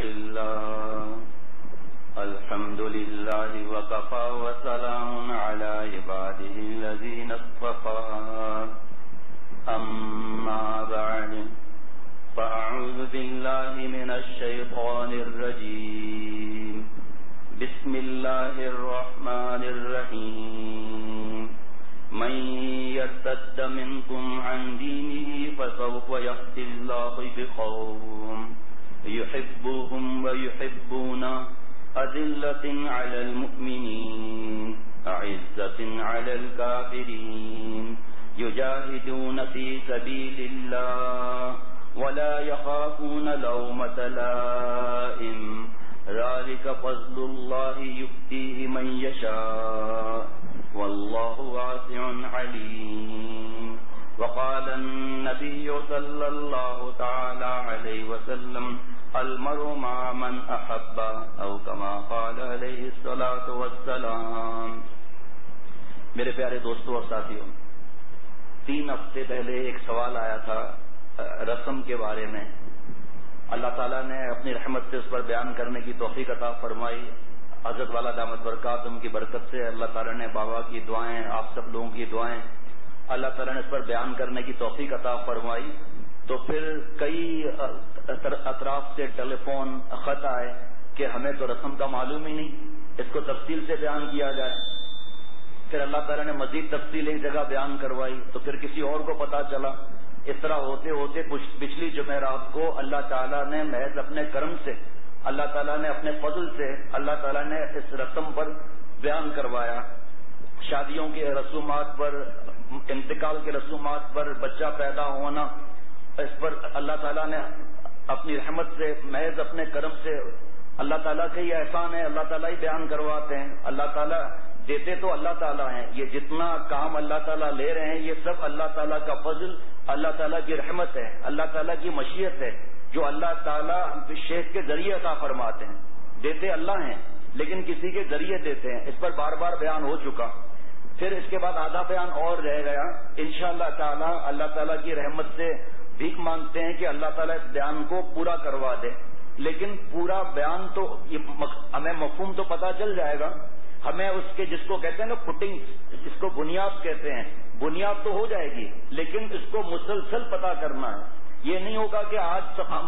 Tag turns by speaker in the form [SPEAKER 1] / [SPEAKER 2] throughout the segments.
[SPEAKER 1] الله الحمد لله وكفى وسلام على عباده الذين اصطفى أما بعد فأعوذ بالله من الشيطان الرجيم بسم الله الرحمن الرحيم من يرتد منكم عن دينه فسوف يأتي الله بقوم يحبهم ويحبونه أذلة على المؤمنين أعزة على الكافرين يجاهدون في سبيل الله ولا يخافون لومة لائم ذلك فضل الله يؤتيه من يشاء والله واسع عليم وقال النبي صلى الله تعالى عليه وسلم المرء مع من احب او كما قال علیہ الصلاۃ والسلام۔ میرے پیارے دوستوں اور ساتھیوں، 3 ہفتے پہلے ایک سوال آیا تھا رسم کے بارے میں۔ اللہ تعالیٰ نے اپنی رحمت سے اس پر بیان کرنے کی توفیق عطا فرمائی۔ حضرت والا دامت برکاتہم کی برکت سے اللہ تعالیٰ نے بابا کی دعائیں، آپ سب لوگوں کی دعائیں، اللہ تعالیٰ نے اس پر بیان کرنے کی توفیق عطا فرمائی۔ تو پھر کئی اطراف سے ٹیلی فون خط آئے کہ ہمیں تو رسم کا معلوم ہی نہیں، اس کو تفصیل سے بیان کیا جائے۔ پھر اللہ تعالیٰ نے مزید تفصیل ایک جگہ بیان کروائی تو پھر کسی اور کو پتا چلا۔ اس طرح ہوتے ہوتے پچھلی جمعرات کو اللہ تعالیٰ نے محض اپنے کرم سے، اللہ تعالیٰ نے اپنے فضل سے، اللہ تعالیٰ نے اس رسم پر بیان کروایا۔ شادیوں کے رسومات پر، انتقال کے رسومات پر، بچہ پیدا ہونا، اس پر اللہ تعالیٰ نے اپنی رحمت سے، محض اپنے کرم سے، اللہ تعالیٰ کے یہ احسان ہے، اللہ تعالیٰ ہی بیان کرواتے ہیں۔ اللہ تعالیٰ دیتے تو اللہ تعالیٰ ہیں، یہ جتنا کام اللہ تعالیٰ لے رہے ہیں یہ سب اللہ تعالیٰ کا فضل، اللہ تعالیٰ کی رحمت ہے، اللہ تعالیٰ کی مشیت ہے، جو اللہ تعالیٰ شیخ کے ذریعے عطا فرماتے ہیں۔ دیتے اللہ ہیں لیکن کسی کے ذریعے دیتے ہیں، اس پر بار بار بیان ہو چکا۔ پھر اس کے بعد آدھا بیان اور رہ گیا۔ انشاءاللہ تعالیٰ اللہ تعالیٰ کی رحمت سے بھیک مانگتے ہیں کہ اللہ تعالیٰ اس بیان کو پورا کروا دے، لیکن پورا بیان تو ہمیں مفہوم تو پتہ چل جائے گا، ہمیں اس کے جس کو کہتے ہیں نا فٹنگ، جس کو بنیاد کہتے ہیں، بنیاد تو ہو جائے گی لیکن اس کو مسلسل پتہ کرنا ہے۔ یہ نہیں ہوگا کہ آج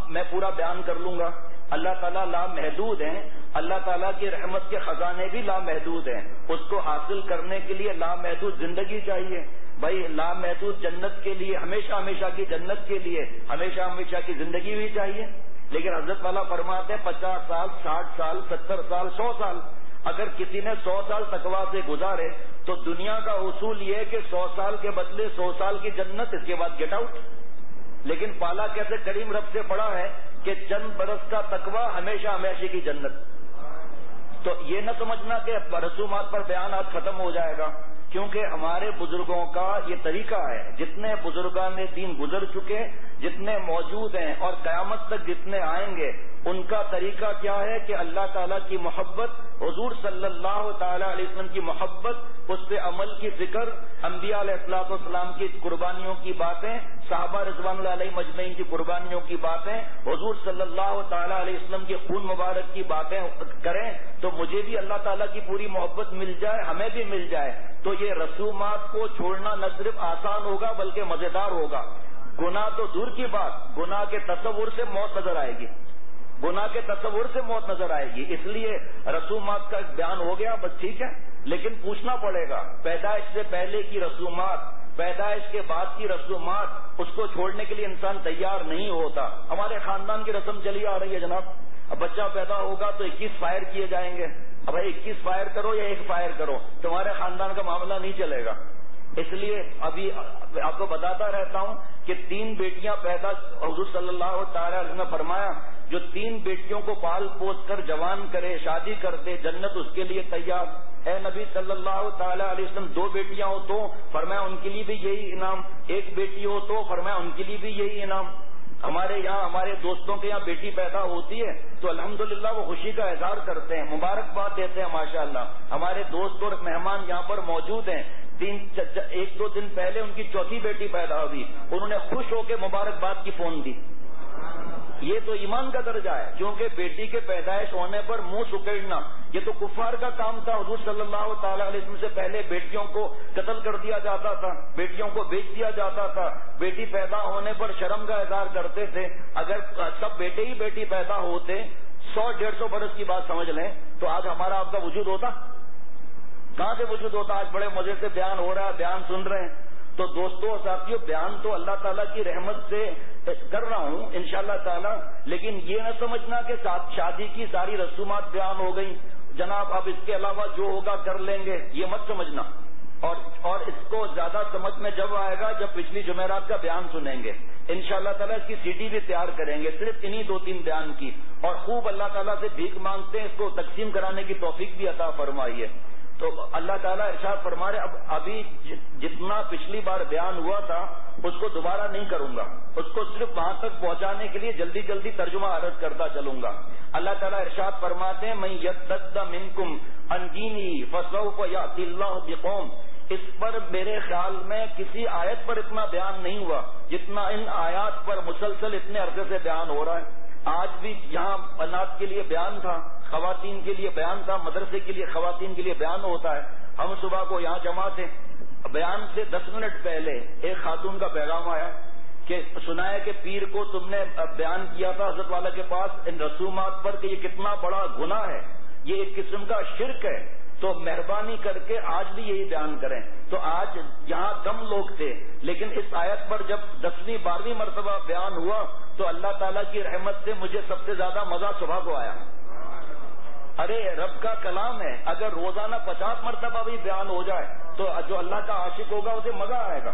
[SPEAKER 1] میں پورا بیان کر لوں گا۔ اللہ تعالیٰ لامحدود ہیں، اللہ تعالیٰ کی رحمت کے خزانے بھی لامحدود ہیں، اس کو حاصل کرنے کے لیے لامحدود زندگی چاہیے۔ بھائی لامحدود جنت کے لیے، ہمیشہ ہمیشہ کی جنت کے لیے ہمیشہ ہمیشہ کی زندگی بھی چاہیے۔ لیکن حضرت والا فرماتے ہیں 50 سال، 60 سال، 70 سال، 100 سال، اگر کسی نے 100 سال تقویٰ سے گزارے تو دنیا کا اصول یہ ہے کہ 100 سال کے بدلے 100 سال کی جنت، اس کے بعد گیٹ آؤٹ۔ لیکن پالا کیسے کریم رب سے پڑا ہے کہ چند برس کا تقویٰ ہمیشہ ہمیشہ کی جنت۔ تو یہ نہ سمجھنا کہ رسومات پر بیان آج ختم ہو جائے گا، کیونکہ ہمارے بزرگوں کا یہ طریقہ ہے، جتنے بزرگان دین گزر چکے، جتنے موجود ہیں اور قیامت تک جتنے آئیں گے، ان کا طریقہ کیا ہے کہ اللہ تعالیٰ کی محبت، حضور صلی اللہ تعالیٰ علیہ وسلم کی محبت، اس پہ عمل کی فکر، انبیاء علیہ الصلوۃ والسلام کی قربانیوں کی باتیں، صحابہ رضوان اللہ علیہ مجمعین کی قربانیوں کی باتیں، حضور صلی اللہ تعالیٰ علیہ وسلم کے خون مبارک کی باتیں کریں تو مجھے بھی اللہ تعالیٰ کی پوری محبت مل جائے، ہمیں بھی مل جائے۔ تو یہ رسومات کو چھوڑنا نہ صرف آسان ہوگا بلکہ مزیدار ہوگا۔ گناہ تو دور کی بات، گناہ کے تصور سے موت نظر آئے گی، گناہ کے تصور سے موت نظر آئے گی۔ اس لیے رسومات کا بیان ہو گیا، بس ٹھیک ہے، لیکن پوچھنا پڑے گا پیدائش سے پہلے کی رسومات، پیدائش کے بعد کی رسومات، اس کو چھوڑنے کے لیے انسان تیار نہیں ہوتا۔ ہمارے خاندان کی رسم چلی آ رہی ہے جناب، اب بچہ پیدا ہوگا تو 21 فائر کیے جائیں گے۔ اب 21 فائر کرو یا 1 فائر کرو، تمہارے خاندان کا معاملہ نہیں چلے گا۔ اس لیے ابھی آپ کو بتاتا رہتا ہوں کہ 3 بیٹیاں پیدا، حضور صلی اللہ تعالی علیہ وسلم نے فرمایا جو 3 بیٹیوں کو پال پوس کر جوان کرے، شادی کر دے، جنت اس کے لیے تیار۔ اے نبی صلی اللہ تعالی علیہ وسلم 2 بیٹیاں ہو تو فرمایا ان کے لیے بھی یہی انعام، 1 بیٹی ہو تو فرمایا ان کے لیے بھی یہی انعام۔ ہمارے یہاں ہمارے دوستوں کے یہاں بیٹی پیدا ہوتی ہے تو الحمدللہ وہ خوشی کا اظہار کرتے ہیں، مبارکباد دیتے ہیں ماشاءاللہ۔ ہمارے دوست اور مہمان یہاں پر موجود ہیں، 1-2 دن پہلے ان کی 4تھی بیٹی پیدا ہوئی، انہوں نے خوش ہو کے مبارکباد کی فون دی۔
[SPEAKER 2] یہ تو ایمان کا درجہ ہے، کیونکہ بیٹی کے پیدائش ہونے پر منہ سکیڑنا یہ تو کفار کا کام تھا. حضور صلی اللہ تعالی علیہ وسلم سے پہلے بیٹیوں کو قتل کر دیا جاتا تھا، بیٹیوں کو بیچ دیا جاتا تھا. بیٹی پیدا ہونے پر شرم کا اظہار کرتے تھے. اگر سب بیٹے ہی بیٹی پیدا ہوتے 100-150 برس کی بات سمجھ لیں تو آج ہمارا آپ کا وجود ہوتا؟ کہاں سے وجود ہوتا؟ آج بڑے مزے سے بیان ہو رہا ہے، بیان سن رہے ہیں. تو دوستوں اور ساتھیوں، بیان تو اللہ تعالیٰ کی رحمت سے کر رہا ہوں انشاءاللہ تعالیٰ، لیکن یہ نہ سمجھنا کہ شادی کی ساری رسومات بیان ہو گئی، جناب اب اس کے علاوہ جو ہوگا کر لیں گے، یہ مت سمجھنا. اور اس کو زیادہ سمجھ میں جب آئے گا جب پچھلی جمعرات کا بیان سنیں گے. انشاءاللہ تعالیٰ اس کی CD بھی تیار کریں گے صرف انہی 2-3 بیان کی، اور خوب اللہ تعالیٰ سے بھیک مانگتے ہیں اس کو تقسیم کرانے کی توفیق بھی عطا فرمائیے. تو اللہ تعالیٰ ارشاد فرما رہے ابھی جتنا پچھلی بار بیان ہوا تھا اس کو دوبارہ نہیں کروں گا، اس کو صرف وہاں تک پہنچانے کے لیے جلدی جلدی ترجمہ عرض کرتا چلوں گا. اللہ تعالیٰ ارشاد فرماتے ہیں من یرتد منکم عن دینہ فسوف یأتی اللہ بقوم. اس پر میرے خیال میں کسی آیت پر اتنا بیان نہیں ہوا جتنا ان آیات پر مسلسل اتنے عرصے سے بیان ہو رہا ہے. آج بھی یہاں بنات کے لیے بیان تھا، خواتین کے لیے بیان تھا، مدرسے کے لیے خواتین کے لیے بیان ہوتا ہے. ہم صبح کو یہاں جمع تھے، بیان سے 10 منٹ پہلے ایک خاتون کا پیغام آیا کہ سنا ہے کہ پیر کو تم نے بیان کیا تھا حضرت والا کے پاس ان رسومات پر کہ یہ کتنا بڑا گناہ ہے، یہ ایک قسم کا شرک ہے، تو مہربانی کر کے آج بھی یہی بیان کریں. تو آج یہاں کم لوگ تھے، لیکن اس آیت پر جب 10ویں 12ویں مرتبہ بیان ہوا تو اللہ تعالیٰ کی رحمت سے مجھے سب سے زیادہ مزہ صبح کو آیا. ارے رب کا کلام ہے، اگر روزانہ 50 مرتبہ بھی بیان ہو جائے تو جو اللہ کا عاشق ہوگا اسے مزہ آئے گا.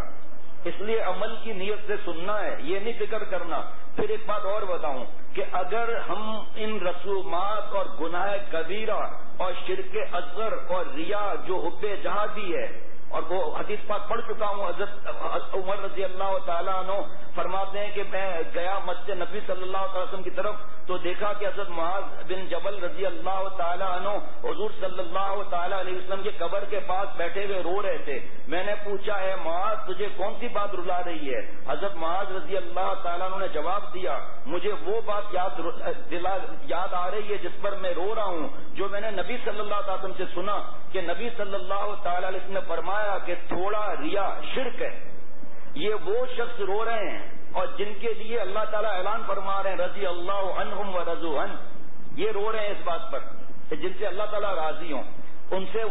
[SPEAKER 2] اس لیے عمل کی نیت سے سننا ہے، یہ نہیں فکر کرنا. پھر ایک بات اور بتاؤں کہ اگر ہم ان رسومات اور گناہ کبیرہ اور شرک اصغر اور ریا جو حب جہادی ہے، اور وہ حدیث پاک پڑھ چکا ہوں، حضرت عمر رضی اللہ تعالیٰ عنہ فرماتے ہیں کہ میں گیا مسجد نبی صلی اللہ علیہ وسلم کی طرف تو دیکھا کہ حضرت معاذ بن جبل رضی اللہ تعالیٰ عنہ حضور صلی اللہ تعالیٰ علیہ وسلم کی قبر کے پاس بیٹھے ہوئے رو رہے تھے. میں نے پوچھا ہے معاذ تجھے کون سی بات رلا رہی ہے؟ حضرت معاذ رضی اللہ تعالیٰ عنہ نے جواب دیا مجھے وہ بات یاد آ رہی ہے جس پر میں رو رہا ہوں، جو میں نے نبی صلی اللہ علیہ وسلم سے سنا کہ نبی صلی اللہ تعالیٰ علیہ وسلم نے فرمایا کہ تھوڑا ریا شرک ہے. یہ وہ شخص رو رہے ہیں اور جن کے لیے اللہ تعالیٰ اعلان فرما رہے ہیں رضی اللہ عنہم ورضوا عنہ. یہ رو رہے ہیں اس بات پر جن سے اللہ تعالیٰ راضی ہوں، ان سے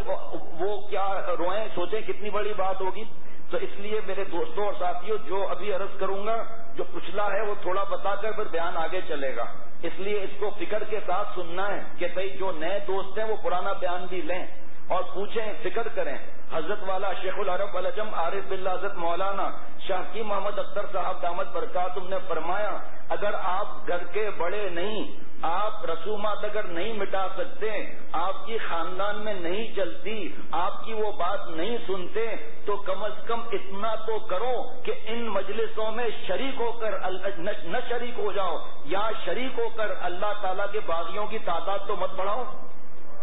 [SPEAKER 2] وہ کیا روئیں، سوچیں کتنی بڑی بات ہوگی. تو اس لیے میرے دوستوں اور ساتھیوں جو ابھی عرض کروں گا جو پچھلا ہے وہ تھوڑا بتا کر پھر بیان آگے چلے گا. اس لیے اس کو فکر کے ساتھ سننا ہے کہ بھائی جو نئے دوست ہیں وہ پرانا بیان بھی لیں اور پوچھیں، فکر کریں. حضرت والا شیخ العرب والعجم عارف باللہ حضرت مولانا شاہکی محمد اختر صاحب دامت برکاتہم نے فرمایا اگر آپ گھر کے بڑے نہیں، آپ رسومات اگر نہیں مٹا سکتے، آپ کی خاندان میں نہیں چلتی، آپ کی وہ بات نہیں سنتے، تو کم از کم اتنا تو کرو کہ ان مجلسوں میں شریک ہو کر نہ شریک ہو جاؤ، یا شریک ہو کر اللہ تعالیٰ کے باغیوں کی تعداد تو مت بڑھاؤ.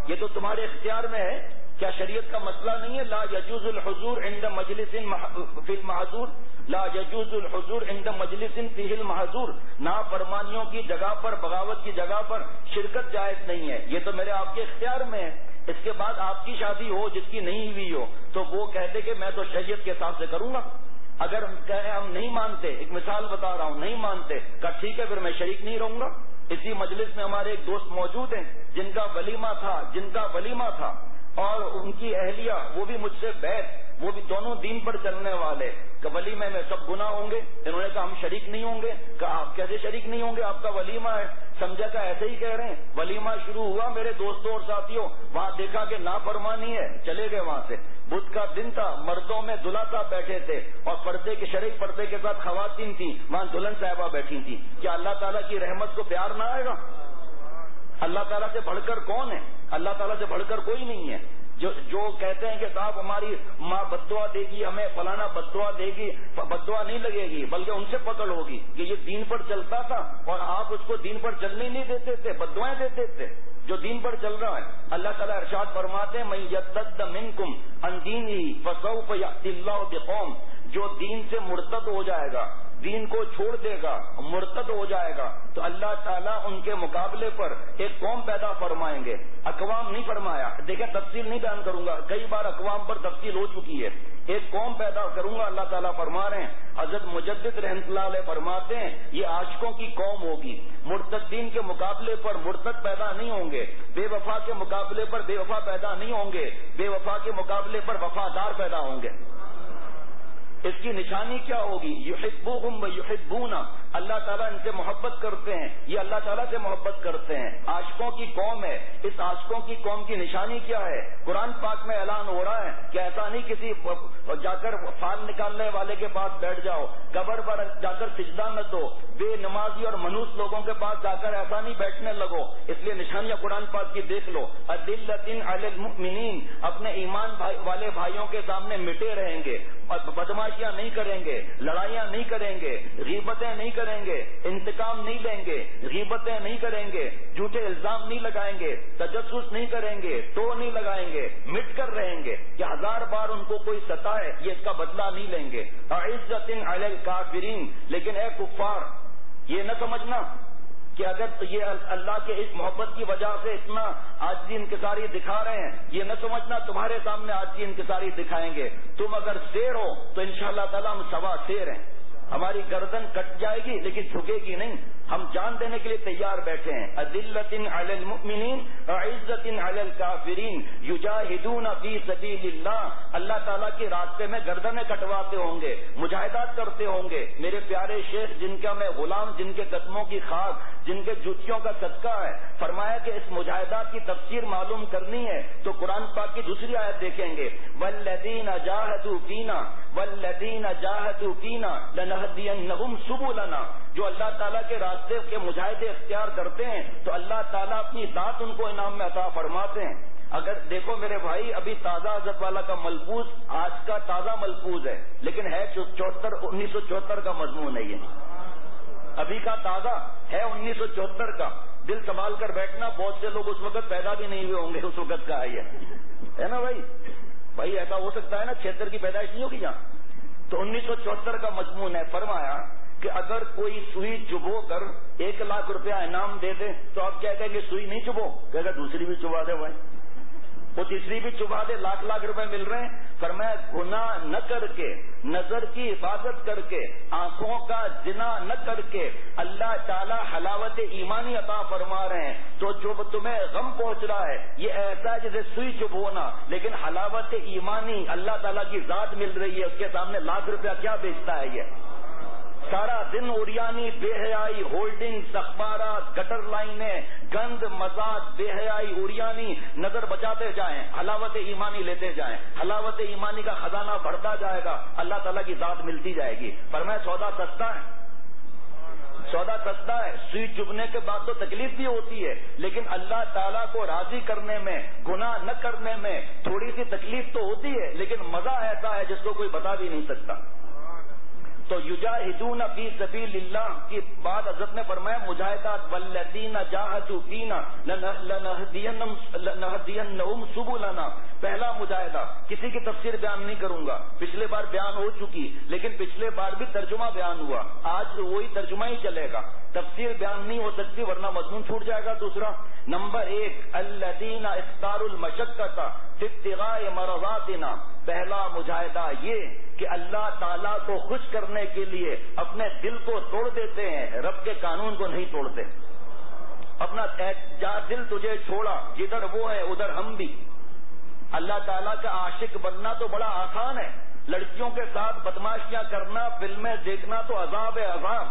[SPEAKER 2] یہ تو تمہارے اختیار میں ہے. کیا شریعت کا مسئلہ نہیں ہے لا یجوز الحضور عند مجلس فی المحظور، لا یجوز الحضور عند مجلس فیہ المحظور، نافرمانیوں کی جگہ پر، بغاوت کی جگہ پر شرکت جائز نہیں ہے. یہ تو میرے آپ کے اختیار میں ہے. اس کے بعد آپ کی شادی ہو جس کی نہیں ہوئی ہو تو وہ کہتے کہ میں تو شریعت کے حساب سے کروں گا. اگر کہیں ہم نہیں مانتے، ایک مثال بتا رہا ہوں، نہیں مانتے کہ ٹھیک ہے پھر میں شریک نہیں رہوں گا. اسی مجلس میں ہمارے ایک دوست موجود ہیں جن کا ولیمہ تھا اور ان کی اہلیہ وہ بھی مجھ سے بیٹھ، وہ بھی دونوں دین پر چلنے والے، کہ ولیمے میں سب گناہ ہوں گے. انہوں نے کہا ہم شریک نہیں ہوں گے. کہا آپ کیسے شریک نہیں ہوں گے، آپ کا ولیمہ ہے. سمجھا کہ ایسے ہی کہہ رہے ہیں. ولیمہ شروع ہوا میرے دوستوں اور ساتھیوں، وہاں دیکھا کہ نافرمانی ہے، چلے گئے وہاں سے. بدھ کا دن تھا، مردوں میں دلہا صاحب بیٹھے تھے اور پردے کے شرعی پردے کے ساتھ خواتین تھیں، وہاں دلہن صاحبہ بیٹھی تھیں. کیا اللہ تعالیٰ کی رحمت کو پیار نہ آئے گا؟ اللہ تعالیٰ سے بڑھ کر کون ہے؟ اللہ تعالیٰ سے بڑھ کر کوئی نہیں ہے. جو کہتے ہیں کہ صاحب ہماری ماں بددعا دے گی، ہمیں فلانا بددعا دے گی، بددعا نہیں لگے گی بلکہ ان سے پکڑ ہوگی کہ یہ دین پر چلتا تھا اور آپ اس کو دین پر چلنے نہیں دیتے تھے، بددعائیں دیتے تھے. جو دین پر چل رہا ہے اللہ تعالیٰ ارشاد فرماتے ہیں من یرتد منکم عن دینہ فسوف یأتی اللہ بقوم، جو دین سے مرتد ہو جائے گا دین کو چھوڑ دے گا، مرتد ہو جائے گا، تو اللہ تعالیٰ ان کے مقابلے پر ایک قوم پیدا فرمائیں گے، اقوام نہیں فرمایا، دیکھیں تفصیل نہیں بیان کروں گا، کئی بار اقوام پر تفصیل ہو چکی ہے، ایک قوم پیدا کروں گا اللہ تعالیٰ فرما رہے ہیں۔ حضرت مجدد رحمۃ اللہ علیہ فرماتے ہیں یہ عاشقوں کی قوم ہوگی، مرتدین کے مقابلے پر مرتد پیدا نہیں ہوں گے، بے وفا کے مقابلے پر بے وفا پیدا نہیں ہوں گے، بے وفا کے مقابلے پر وفادار پیدا ہوں گے۔ اس کی نشانی کیا ہوگی؟ یحبوہم ویحبون، اللہ تعالیٰ ان سے محبت کرتے ہیں، یہ اللہ تعالیٰ سے محبت کرتے ہیں، عاشقوں کی قوم ہے۔ اس عاشقوں کی قوم کی نشانی کیا ہے؟ قرآن پاک میں اعلان ہو رہا ہے کہ ایسا نہیں کسی جا کر فال نکالنے والے کے پاس بیٹھ جاؤ، قبر پر جا کر سجدہ نہ دو، بے نمازی اور منوس لوگوں کے پاس جا کر ایسا نہیں بیٹھنے لگو۔ اس لیے نشانیاں قرآن پاک کی دیکھ لو، اذلۃ علی المؤمنین، اپنے ایمان والے بھائیوں کے سامنے مٹے رہیں گے، بدماشیاں نہیں کریں گے، لڑائیاں نہیں کریں گے، غیبتیں نہیں کریں گے، انتقام نہیں لیں گے، غیبتیں نہیں کریں گے، جھوٹے الزام نہیں لگائیں گے، تجسس نہیں کریں گے، ٹو نہیں لگائیں گے، مٹ کر رہیں گے کہ 1000 بار ان کو کوئی ستائے یہ اس کا بدلہ نہیں لیں گے۔ اعزۃ علی الکافرین، لیکن اے کفار یہ نہ سمجھنا کہ اگر یہ اللہ کے اس محبت کی وجہ سے اتنا عاجزی انکساری دکھا رہے ہیں، یہ نہ سمجھنا تمہارے سامنے عاجزی انکساری دکھائیں گے۔ تم اگر شیر ہو تو انشاءاللہ تعالیٰ ہم سوا شیر ہیں، ہماری گردن کٹ جائے گی لیکن جھکے گی نہیں، ہم جان دینے کے لیے تیار بیٹھے ہیں۔ اذلۃ علی المؤمنین اعزۃ علی الکافرین یجاہدون فی سبیل اللہ، اللہ تعالیٰ کے راستے میں گردنیں کٹواتے ہوں گے، مجاہدات کرتے ہوں گے۔ میرے پیارے شیخ جن کا میں غلام، جن کے قدموں کی خاک، جن کے جوتیوں کا صدقہ ہے، فرمایا کہ اس مجاہدات کی تفسیر معلوم کرنی ہے تو قرآن پاک کی دوسری آیت دیکھیں گے، والذین جاہدوا فینا والذین جاہدوا فینا لنہدینہم سبلنا، جو اللہ تعالیٰ کے راستے کے مجاہدے اختیار کرتے ہیں تو اللہ تعالیٰ اپنی ذات ان کو انعام میں عطا فرماتے ہیں۔ اگر دیکھو میرے بھائی، ابھی تازہ حضرت والا کا ملفوظ آج کا تازہ ملفوظ ہے، لیکن ہے 1974 کا مضمون ہے، یہ ابھی کا تازہ ہے 1974 کا۔ دل سنبھال کر بیٹھنا، بہت سے لوگ اس وقت پیدا بھی نہیں ہوئے ہوں گے، اس وقت کا ہے نا بھائی ایسا ہو سکتا ہے نا، 76 کی پیدائش نہیں ہوگی یہاں، تو 1974 کا مضمون ہے۔ فرمایا کہ اگر کوئی سوئی چبو کر 1 لاکھ روپیہ انعام دے دے تو آپ کیا کہیں گے؟ سوئی نہیں چبو، کہے گا دوسری بھی چبا دے بھائی، وہ تیسری بھی چبا دے، لاکھ روپے مل رہے ہیں۔ فرمایا گناہ نہ کر کے، نظر کی حفاظت کر کے، آنکھوں کا زنا نہ کر کے اللہ تعالیٰ حلاوت ایمانی عطا فرما رہے ہیں۔ تو جو تمہیں غم پہنچ رہا ہے یہ ایسا ہے جیسے سوئی چبھونا، لیکن حلاوت ایمانی اللہ تعالیٰ کی ذات مل رہی ہے، اس کے سامنے لاکھ روپیہ کیا بیچتا ہے یہ؟ سارا دن اوریانی، بے حیائی، ہولڈنگ، اخبارات، گٹر لائنیں، گند، مزاج، بے حیائی، اوریانی، نظر بچاتے جائیں، حلاوت ایمانی لیتے جائیں، حلاوت ایمانی کا خزانہ بڑھتا جائے گا، اللہ تعالیٰ کی ذات ملتی جائے گی۔ فرمایا سودا سستا ہے، سودا سستا ہے، سوئی چبھنے کے بعد تو تکلیف بھی ہوتی ہے، لیکن اللہ تعالیٰ کو راضی کرنے میں، گناہ نہ کرنے میں تھوڑی سی تکلیف تو ہوتی ہے، لیکن مزہ ایسا ہے جس کو کوئی بتا بھی نہیں سکتا۔ تو یجاہدون فی سبیل اللہ کی بات حضرت نے فرمایا، مجاہدات والذین جاہدوا فینا لنہدینہم سبلنا، پہلا مجاہدہ، کسی کی تفسیر بیان نہیں کروں گا، پچھلے بار بیان ہو چکی، لیکن پچھلے بار بھی ترجمہ بیان ہوا، آج وہی ترجمہ ہی چلے گا، تفسیر بیان نہیں ہو سکتی ورنہ مضمون چھوٹ جائے گا۔ دوسرا نمبر 1 الذین اختاروا المشقۃ فی ابتغاء مرضاتنا، پہلا مجاہدہ یہ کہ اللہ تعالیٰ کو خوش کرنے کے لیے اپنے دل کو توڑ دیتے ہیں، رب کے قانون کو نہیں توڑتے۔ اپنا دل تجھے چھوڑا، جدھر وہ ہے ادھر ہم بھی۔ اللہ تعالیٰ کا عاشق بننا تو بڑا آسان ہے، لڑکیوں کے ساتھ بدماشیاں کرنا، فلمیں دیکھنا تو عذاب ہے، عذاب،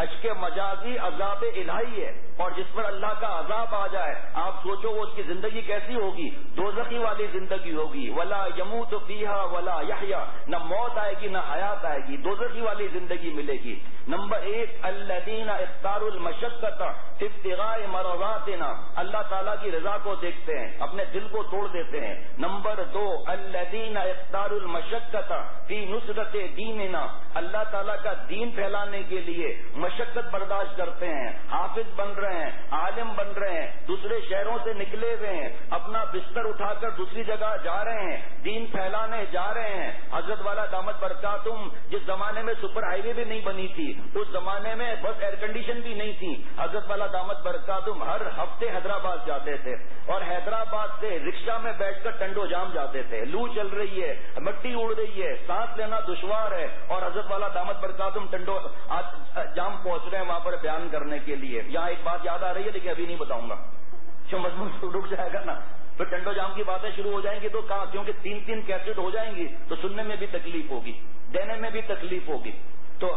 [SPEAKER 2] اشک مجازی عذاب الہی ہے، اور جس پر اللہ کا عذاب آ جائے آپ سوچو وہ اس کی زندگی کیسی ہوگی، دوزخی والی زندگی ہوگی، ولا یموت فیہا ولا یحیا، نہ موت آئے گی نہ حیات آئے گی، دوزخی والی زندگی ملے گی۔ نمبر 1 الذین اختاروا المشقۃ فی ابتغاء مرضاتنا، اللہ تعالیٰ کی رضا کو دیکھتے ہیں، اپنے دل کو توڑ دیتے ہیں۔ نمبر 2 الذین اختاروا المشقۃ فی نصرت دیننا، اللہ تعالیٰ کا دین پھیلانے کے لیے مشقت برداشت کرتے ہیں، حافظ بن رہے ہیں، عالم بن رہے ہیں، دوسرے شہروں سے نکلے ہوئے ہیں، اپنا بستر اٹھا کر دوسری جگہ جا رہے ہیں، دین پھیلانے جا رہے ہیں۔ حضرت والا دامت برکاتہم جس زمانے میں سپر ہائی وے بھی نہیں بنی تھی، اس زمانے میں بس ایئر کنڈیشن بھی نہیں تھی، حضرت والا دامت برکاتہم ہر ہفتے حیدرآباد جاتے تھے اور حیدرآباد سے رکشا میں بیٹھ کر ٹنڈو جام جاتے تھے۔ لو چل رہی ہے، مٹی اڑ رہی ہے، سانس لینا دشوار ہے، اور حضرت والا دامت برکاتہم ٹنڈو جام پہنچ رہے ہیں وہاں پر بیان کرنے کے لیے۔ یہاں ایک بات یاد آ رہی ہے لیکن ابھی نہیں بتاؤں گا، جو مضمون رک جائے گا نا، پھر ٹنڈو جام کی باتیں شروع ہو جائیں گی تو کہاں، کیونکہ 3 کیسٹ ہو جائیں گی تو سننے میں بھی تکلیف ہوگی، دینے میں بھی تکلیف ہوگی۔ تو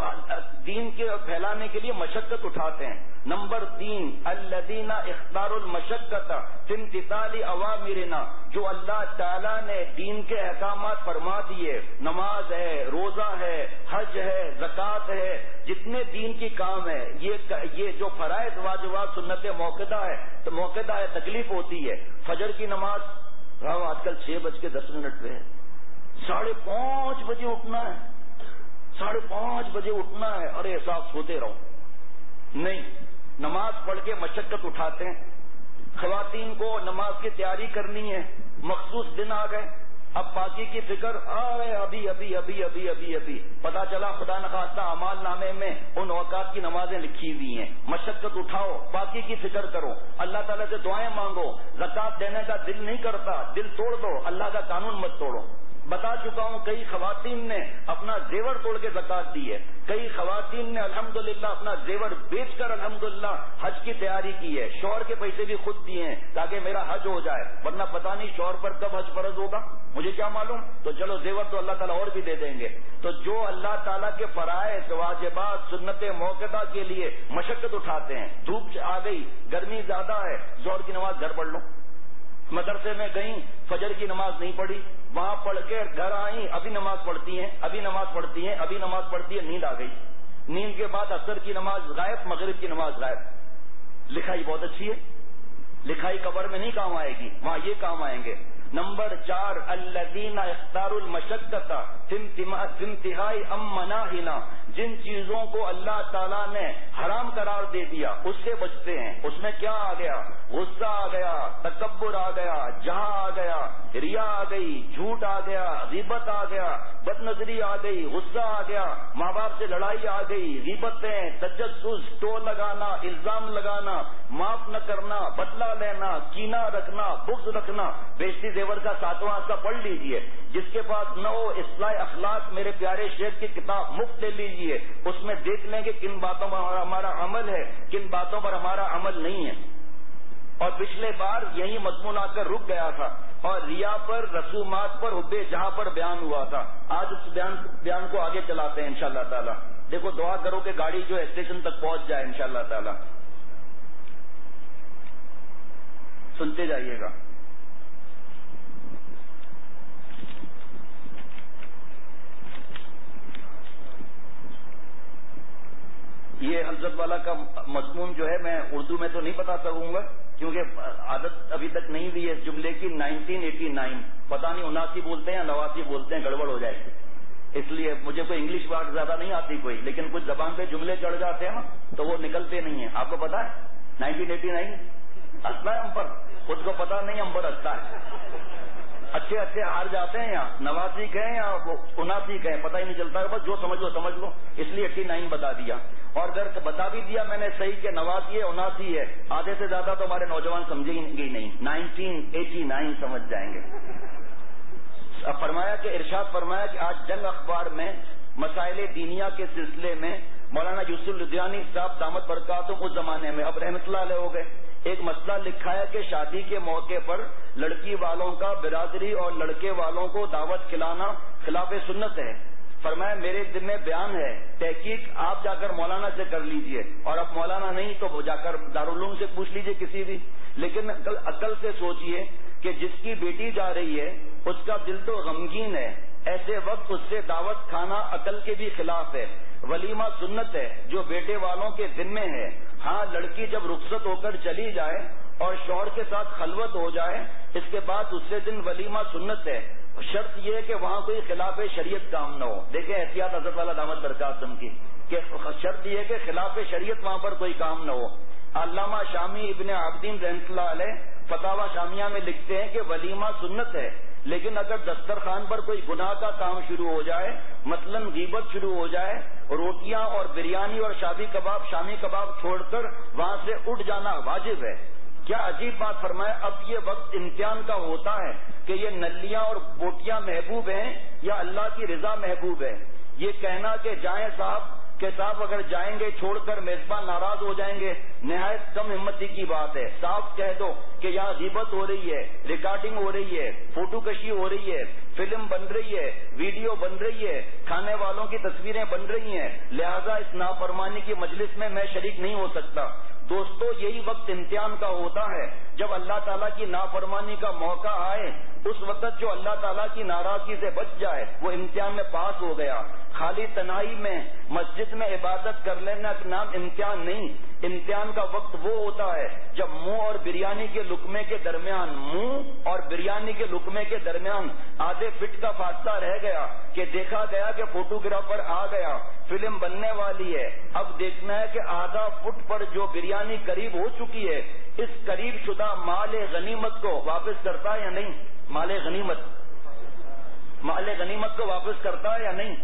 [SPEAKER 2] دین کے پھیلانے کے لیے مشقت اٹھاتے ہیں۔ نمبر 3 الذین اختاروا المشقۃ فی امتثال اوامرنا، جو اللہ تعالیٰ نے دین کے احکامات فرما دیے، نماز ہے، روزہ ہے، حج ہے، زکوٰۃ ہے، جتنے دین کی کام ہے، یہ جو فرائض واجبات سنت موقدہ ہے تو موقدہ ہے، تکلیف ہوتی ہے۔ فجر کی نماز آج کل 6:10 پہ ہے، 5:30 بجے اٹھنا ہے، 5:30 بجے اٹھنا ہے، ارے صاحب سوتے رہو، نہیں، نماز پڑھ کے مشقت اٹھاتے ہیں۔ خواتین کو نماز کی تیاری کرنی ہے، مخصوص دن آ گئے، اب باقی کی فکر ابھی پتا چلا خدا نخواستہ اعمال نامے میں ان اوقات کی نمازیں لکھی ہوئی ہیں۔ مشقت اٹھاؤ، باقی کی فکر کرو، اللہ تعالیٰ سے دعائیں مانگو۔ زکوٰۃ دینے کا دل نہیں کرتا، دل توڑ دو، اللہ کا قانون مت توڑو۔ بتا چکا ہوں کئی خواتین نے اپنا زیور توڑ کے زکوٰۃ دی ہے، کئی خواتین نے الحمدللہ اپنا زیور بیچ کر الحمدللہ حج کی تیاری کی ہے، شوہر کے پیسے بھی خود دیے ہیں تاکہ میرا حج ہو جائے، ورنہ پتہ نہیں شوہر پر کب حج فرض ہوگا، مجھے کیا معلوم، تو چلو زیور تو اللہ تعالیٰ اور بھی دے دیں گے۔ تو جو اللہ تعالیٰ کے فرائض واجبات سنت موقدہ کے لیے مشقت اٹھاتے ہیں، دھوپ آ گئی، گرمی زیادہ ہے، ظہر کی نماز گھر پڑھ لو، مدرسے میں گئیں فجر کی نماز نہیں پڑھی، وہاں پڑھ کے گھر آئیں، ابھی نماز پڑھتی ہیں، نیند آ گئی، نیند کے بعد عصر کی نماز غائب، مغرب کی نماز غائب۔ لکھائی بہت اچھی ہے، لکھائی قبر میں نہیں کام آئے گی، وہاں یہ کام آئیں گے۔ نمبر 4 الذین اختاروا المشقۃ فی انتہاء مناہنا، جن چیزوں کو اللہ تعالیٰ نے حرام قرار دے دیا اس سے بچتے ہیں۔ اس میں کیا آ گیا؟ غصہ آ گیا، تکبر آ گیا، جہاں آ گیا، ریا آ گئی، جھوٹ آ گیا، غیبت آ گیا، بد نظری آ گئی، غصہ آ گیا، ماں باپ سے لڑائی آ گئی، غیبتیں، تجسس، ٹول لگانا، الزام لگانا، معاف نہ کرنا، بدلہ لینا، کینہ رکھنا، بغض رکھنا۔ بیشتی زیور کا 7واں حصہ پڑھ لیجئے، جس کے پاس نہ ہو اصلاح اخلاق میرے پیارے شیخ کی کتاب مفت لے لیجئے، اس میں دیکھ لیں کہ کن باتوں پر ہمارا عمل ہے، کن باتوں پر ہمارا عمل نہیں ہے۔ اور پچھلے بار یہی مضمون آ کر رک گیا تھا، اور ریا پر، رسومات پر، حب جہاں پر بیان ہوا تھا۔ آج اس بیان کو آگے چلاتے ہیں انشاءاللہ تعالی۔ دیکھو دعا کرو کہ گاڑی جو اسٹیشن تک پہنچ جائے انشاءاللہ تعالی۔ سنتے جائیے گا۔ یہ حضرت والا کا مضمون جو ہے میں اردو میں تو نہیں بتا سکوں گا کیونکہ عادت ابھی تک نہیں ہوئی ہے اس جملے کی۔ 1989 پتہ نہیں 79 بولتے ہیں یا 89 بولتے ہیں، گڑبڑ ہو جائے گی، اس لیے مجھے کوئی انگلش ورڈ زیادہ نہیں آتی کوئی، لیکن کچھ زبان پہ جملے چڑھ جاتے ہیں نا تو وہ نکلتے نہیں ہیں۔ آپ کو پتا ہے 1989 ہنستا ہے ہم پر، خود کو پتا نہیں ہم پر ہنستا ہے۔ اچھے ہار جاتے ہیں، یا 89 کہیں یا 79 کہیں، پتہ ہی نہیں چلتا، بس جو سمجھ لو سمجھ لو، اس لیے 89 بتا دیا۔ اور اگر بتا بھی دیا میں نے صحیح کہ 89 ہے 79 ہے، آدھے سے زیادہ تو ہمارے نوجوان سمجھیں گے نہیں، 1989 سمجھ جائیں گے۔ فرمایا کہ ارشاد فرمایا کہ آج جنگ اخبار میں مسائل دینیا کے سلسلے میں مولانا یوسف لدھیانی صاحب دامت برکاتہم اس زمانے میں اب رحمت اللہ علیہ ہو گئے، ایک مسئلہ لکھا ہے کہ شادی کے موقع پر لڑکی والوں کا برادری اور لڑکے والوں کو دعوت کھلانا خلاف سنت ہے۔ فرمایا میرے دل میں بیان ہے، تحقیق آپ جا کر مولانا سے کر لیجئے، اور اب مولانا نہیں تو جا کر دارالعلوم سے پوچھ لیجئے کسی بھی، لیکن عقل سے سوچئے کہ جس کی بیٹی جا رہی ہے اس کا دل تو غمگین ہے، ایسے وقت اس سے دعوت کھانا عقل کے بھی خلاف ہے۔ ولیمہ سنت ہے جو بیٹے والوں کے ذمے ہے، ہاں لڑکی جب رخصت ہو کر چلی جائے اور شوہر کے ساتھ خلوت ہو جائے اس کے بعد اس سے دن ولیمہ سنت ہے، شرط یہ ہے کہ وہاں کوئی خلاف شریعت کام نہ ہو۔ دیکھیں احتیاط حضرت والا دامت برکاتہم کی، کہ شرط یہ ہے کہ خلاف شریعت وہاں پر کوئی کام نہ ہو. علامہ شامی ابن عابدین رحمۃ اللہ علیہ فتاوی شامیہ میں لکھتے ہیں کہ ولیمہ سنت ہے، لیکن اگر دسترخوان پر کوئی گناہ کا کام شروع ہو جائے، مثلا غیبت شروع ہو جائے، روٹیاں اور بریانی اور شامی کباب چھوڑ کر وہاں سے اٹھ جانا واجب ہے. کیا عجیب بات فرمائے. اب یہ وقت امتحان کا ہوتا ہے کہ یہ نلیاں اور بوٹیاں محبوب ہیں یا اللہ کی رضا محبوب ہے. یہ کہنا کہ جائیں صاحب اگر جائیں گے چھوڑ کر میزبان ناراض ہو جائیں گے، نہایت کم ہمتی کی بات ہے. صاف کہہ دو کہ یہاں غیبت ہو رہی ہے، ریکارڈنگ ہو رہی ہے، فوٹو کشی ہو رہی ہے، فلم بن رہی ہے، ویڈیو بن رہی ہے، کھانے والوں کی تصویریں بن رہی ہیں، لہذا اس نافرمانی کی مجلس میں شریک نہیں ہو سکتا. دوستو یہی وقت امتحان کا ہوتا ہے جب اللہ تعالیٰ کی نافرمانی کا موقع آئے. اس وقت جو اللہ تعالیٰ کی ناراضگی سے بچ جائے وہ امتحان میں پاس ہو گیا. خالی تنہائی میں مسجد میں عبادت کر لینا کا نام امتحان نہیں. امتحان کا وقت وہ ہوتا ہے جب منہ اور بریانی کے لقمے کے درمیان آدھے فٹ کا فاصلہ رہ گیا کہ دیکھا گیا کہ فوٹوگرافر آ گیا، فلم بننے والی ہے. اب دیکھنا ہے کہ آدھا فٹ پر جو بریانی قریب ہو چکی ہے اس قریب شدہ مال غنیمت کو واپس کرتا ہے یا نہیں. مال غنیمت کو واپس کرتا ہے یا نہیں.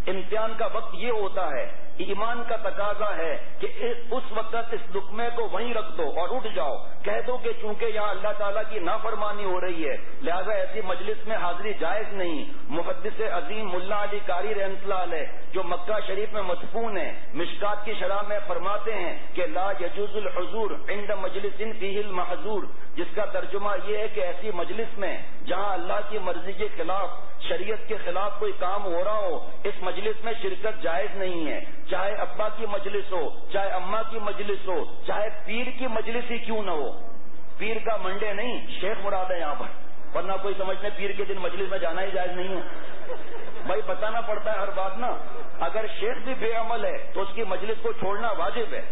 [SPEAKER 2] امتحان کا وقت یہ ہوتا ہے. ایمان کا تقاضا ہے کہ اس وقت اس لقمے کو وہیں رکھ دو اور اٹھ جاؤ. کہہ دو کہ چونکہ یہاں اللہ تعالیٰ کی نافرمانی ہو رہی ہے لہذا ایسی مجلس میں حاضری جائز نہیں. محدث عظیم ملا علی قاری رحمۃ اللہ علیہ جو مکہ شریف میں مدفون ہیں، مشکات کی شرح میں فرماتے ہیں کہ لا یجوز الحضور عند مجلس فیہ المحظور، جس کا ترجمہ یہ ہے کہ ایسی مجلس میں جہاں اللہ کی مرضی کے خلاف، شریعت کے خلاف کوئی کام ہو رہا ہو، اس مجلس میں شرکت جائز نہیں ہے. چاہے ابا کی مجلس ہو، چاہے اماں کی مجلس ہو، چاہے پیر کی مجلس ہی کیوں نہ ہو. پیر کا منڈے نہیں، شیخ مراد ہے یہاں پر، ورنہ کوئی سمجھنے پیر کے دن مجلس میں جانا ہی جائز نہیں ہے. بھائی بتانا پڑتا ہے ہر بات نا. اگر شیخ بھی بے عمل ہے تو اس کی مجلس کو چھوڑنا واجب ہے.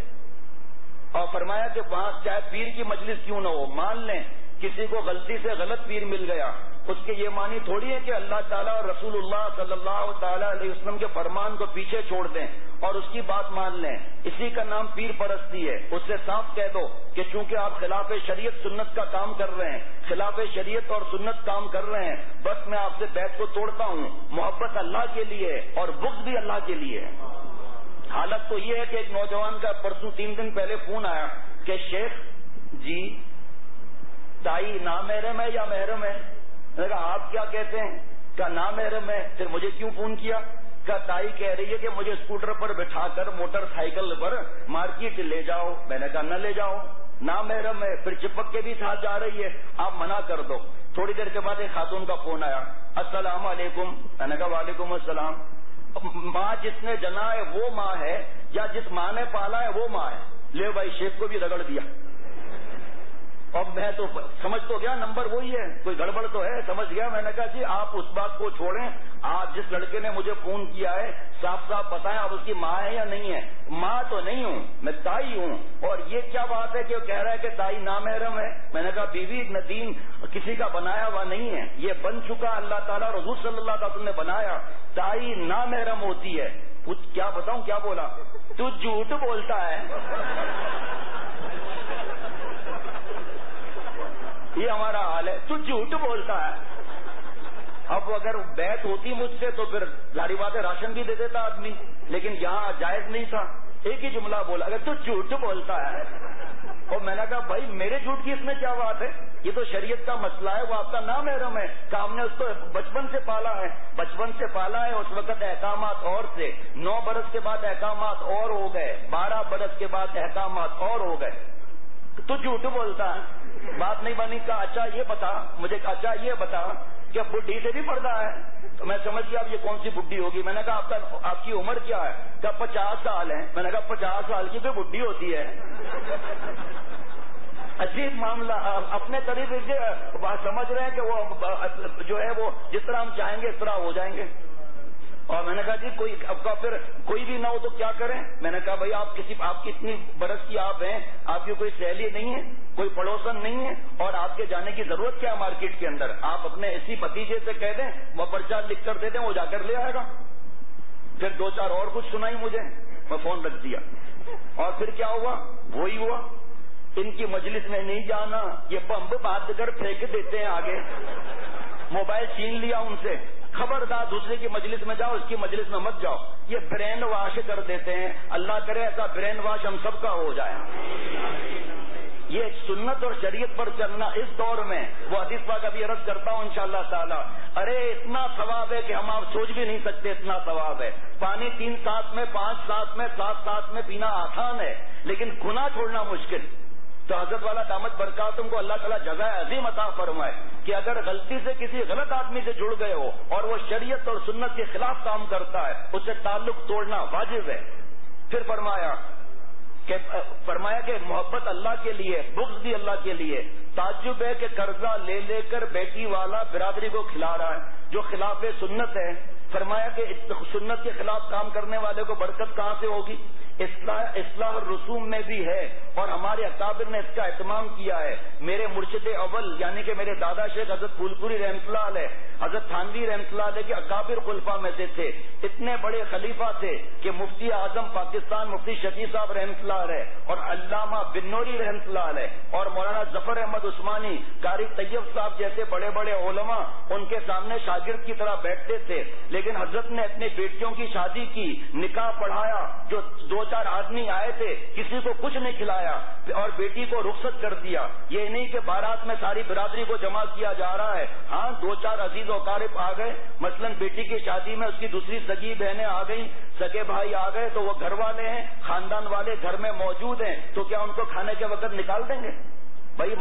[SPEAKER 2] اور فرمایا کہ وہاں چاہے پیر کی مجلس کیوں نہ ہو. مان لیں کسی کو غلطی سے غلط پیر مل گیا، اس کے یہ معنی تھوڑی ہے کہ اللہ تعالیٰ اور رسول اللہ صلی اللہ تعالیٰ علیہ وسلم کے فرمان کو پیچھے چھوڑ دیں اور اس کی بات مان لیں. اسی کا نام پیر پرستی ہے. اس سے صاف کہہ دو کہ چونکہ آپ خلاف شریعت سنت کا کام کر رہے ہیں، خلاف شریعت اور سنت کام کر رہے ہیں، بس میں آپ سے بیعت کو توڑتا ہوں. محبت اللہ کے لیے اور بغض بھی اللہ کے لیے. حالت تو یہ ہے کہ ایک نوجوان کا پرسوں 3 دن پہلے فون آیا کہ شیخ جی تائی نامحرم ہے یا محرم ہے. میں نے کہا آپ کیا کہتے ہیں؟ کہا نامحرم ہے. پھر مجھے کیوں فون کیا؟ کہا تائی کہہ رہی ہے کہ مجھے اسکوٹر پر بٹھا کر موٹر سائیکل پر مارکیٹ لے جاؤ. میں نے کہا نہ لے جاؤ، نامحرم ہے. پھر چپک کے بھی ساتھ جا رہی ہے، آپ منع کر دو. تھوڑی دیر کے بعد ایک خاتون کا فون آیا، السلام علیکم. میں نے کہا وعلیکم السلام. ماں جس نے جنا ہے وہ ماں ہے یا جس ماں نے پالا ہے وہ ماں ہے؟ لے بھائی شیخ کو بھی رگڑ دیا. اور میں تو سمجھ تو گیا نمبر وہی ہے، کوئی گڑبڑ تو ہے، سمجھ گیا. میں نے کہا جی آپ اس بات کو چھوڑیں، آپ جس لڑکے نے مجھے فون کیا ہے صاف صاف بتائیں آپ اس کی ماں ہے یا نہیں ہے. ماں تو نہیں ہوں، میں تائی ہوں. اور یہ کیا بات ہے کہ وہ کہہ رہا ہے کہ تائی نامحرم ہے؟ میں نے کہا بیوی ندیم کسی کا بنایا ہوا نہیں ہے، یہ بن چکا اللہ تعالیٰ اور حضور صلی اللہ علیہ وسلم نے بنایا. تائی نامحرم ہوتی ہے. کچھ کیا بتاؤں کیا بولا؟ تو جھوٹ بولتا ہے. یہ ہمارا حال ہے، تو جھوٹ بولتا ہے. اب اگر بیعت ہوتی مجھ سے تو پھر ظاہری بات ہے راشن بھی دے دیتا آدمی، لیکن یہاں جائز نہیں تھا. ایک ہی جملہ بولا، اگر تو جھوٹ بولتا ہے. اور میں نے کہا بھائی میرے جھوٹ کی اس میں کیا بات ہے، یہ تو شریعت کا مسئلہ ہے، وہ آپ کا نامحرم ہے. کہ ہم نے اس کو بچپن سے پالا ہے، بچپن سے پالا ہے. اس وقت احکامات اور تھے، 9 برس کے بعد احکامات اور ہو گئے، 12 برس کے بعد احکامات اور ہو گئے. تو جھوٹ بولتا ہے. بات نہیں بنی. کہا اچھا یہ بتا مجھے، اچھا یہ بتا کہ بڈھی سے بھی پردہ ہے. تو میں سمجھ گیا اب یہ کون سی بڈھی ہوگی. میں نے کہا آپ کی عمر کیا ہے؟ کہا 50 سال ہے. میں نے کہا 50 سال کی بھی بڈھی ہوتی ہے. عجیب معاملہ. اپنے طریقے سے سمجھ رہے ہیں کہ وہ جو ہے وہ جس طرح ہم چاہیں گے اس طرح ہو جائیں گے. اور میں نے کہا جی کوئی اب کا پھر کوئی بھی نہ ہو تو کیا کریں. میں نے کہا بھائی آپ کی اتنی برس کی آپ ہیں، آپ کی کوئی سہیلی نہیں ہے، کوئی پڑوسن نہیں ہے، اور آپ کے جانے کی ضرورت کیا ہے مارکیٹ کے اندر؟ آپ اپنے اسی بھتیجے سے کہہ دیں، وہ پرچہ لکھ کر دے دیں، وہ جا کر لے آئے گا. پھر 2-4 اور کچھ سنائی مجھے. میں فون رکھ دیا. اور پھر کیا ہوا؟ وہی ہوا. ان کی مجلس میں نہیں جانا، یہ بمب باندھ کر پھینک دیتے ہیں آگے. موبائل چھین لیا ان سے. خبردار دوسرے کی مجلس میں جاؤ، اس کی مجلس میں مت جاؤ. یہ برین واش کر دیتے ہیں. اللہ کرے ایسا برین واش ہم سب کا ہو جائے. یہ سنت اور شریعت پر چلنا اس دور میں، وہ حدیث پاک ابھی عرض کرتا ہوں انشاءاللہ تعالی. ارے اتنا ثواب ہے کہ ہم آپ سوچ بھی نہیں سکتے، اتنا ثواب ہے. پانی 3 سانس میں، 5 سانس میں، 7 سانس میں پینا آسان ہے، لیکن گناہ چھوڑنا مشکل. تو حضرت والا دامت برکاتہم کو اللہ تعالیٰ جزائے عظیم عطا فرمائے کہ اگر غلطی سے کسی غلط آدمی سے جڑ گئے ہو اور وہ شریعت اور سنت کے خلاف کام کرتا ہے، اس سے تعلق توڑنا واجب ہے. پھر فرمایا کہ محبت اللہ کے لیے، بغض بھی اللہ کے لیے. تعجب ہے کہ قرضہ لے لے کر بیٹی والا برادری کو کھلا رہا ہے، جو خلاف سنت ہے. فرمایا کہ سنت کے خلاف کام کرنے والے کو برکت کہاں سے ہوگی؟ اصلاح الرسوم میں بھی ہے، اور ہمارے اکابر نے اس کا اہتمام کیا ہے. میرے مرشد اول یعنی کہ میرے دادا شیخ حضرت پھول پوری رحمۃ اللہ علیہ، حضرت تھانوی رحمۃ اللہ علیہ کے اکابر خلفاء میں سے تھے. اتنے بڑے خلیفہ تھے کہ مفتی اعظم پاکستان مفتی شفیع صاحب رحمۃ اللہ علیہ اور علامہ بنوری رحمۃ اللہ علیہ اور مولانا ظفر احمد عثمانی، قاری طیب صاحب جیسے بڑے بڑے علماء ان کے سامنے شاگرد کی طرح بیٹھتے تھے. لیکن حضرت نے اپنی بیٹیوں کی شادی کی، نکاح پڑھایا. جو 2-4 آدمی آئے تھے، کسی کو کچھ نہیں کھلایا اور بیٹی کو رخصت کر دیا. یہ نہیں کہ بارات میں ساری برادری کو جمع کیا جا رہا ہے. ہاں 2-4 عزیز و اقارب آ گئے، مثلا بیٹی کی شادی میں اس کی دوسری سگی بہنیں آ گئیں، سگے بھائی آ گئے، تو وہ گھر والے ہیں، خاندان والے گھر میں موجود ہیں، تو کیا ان کو کھانے کے وقت نکال دیں گے؟ بھائی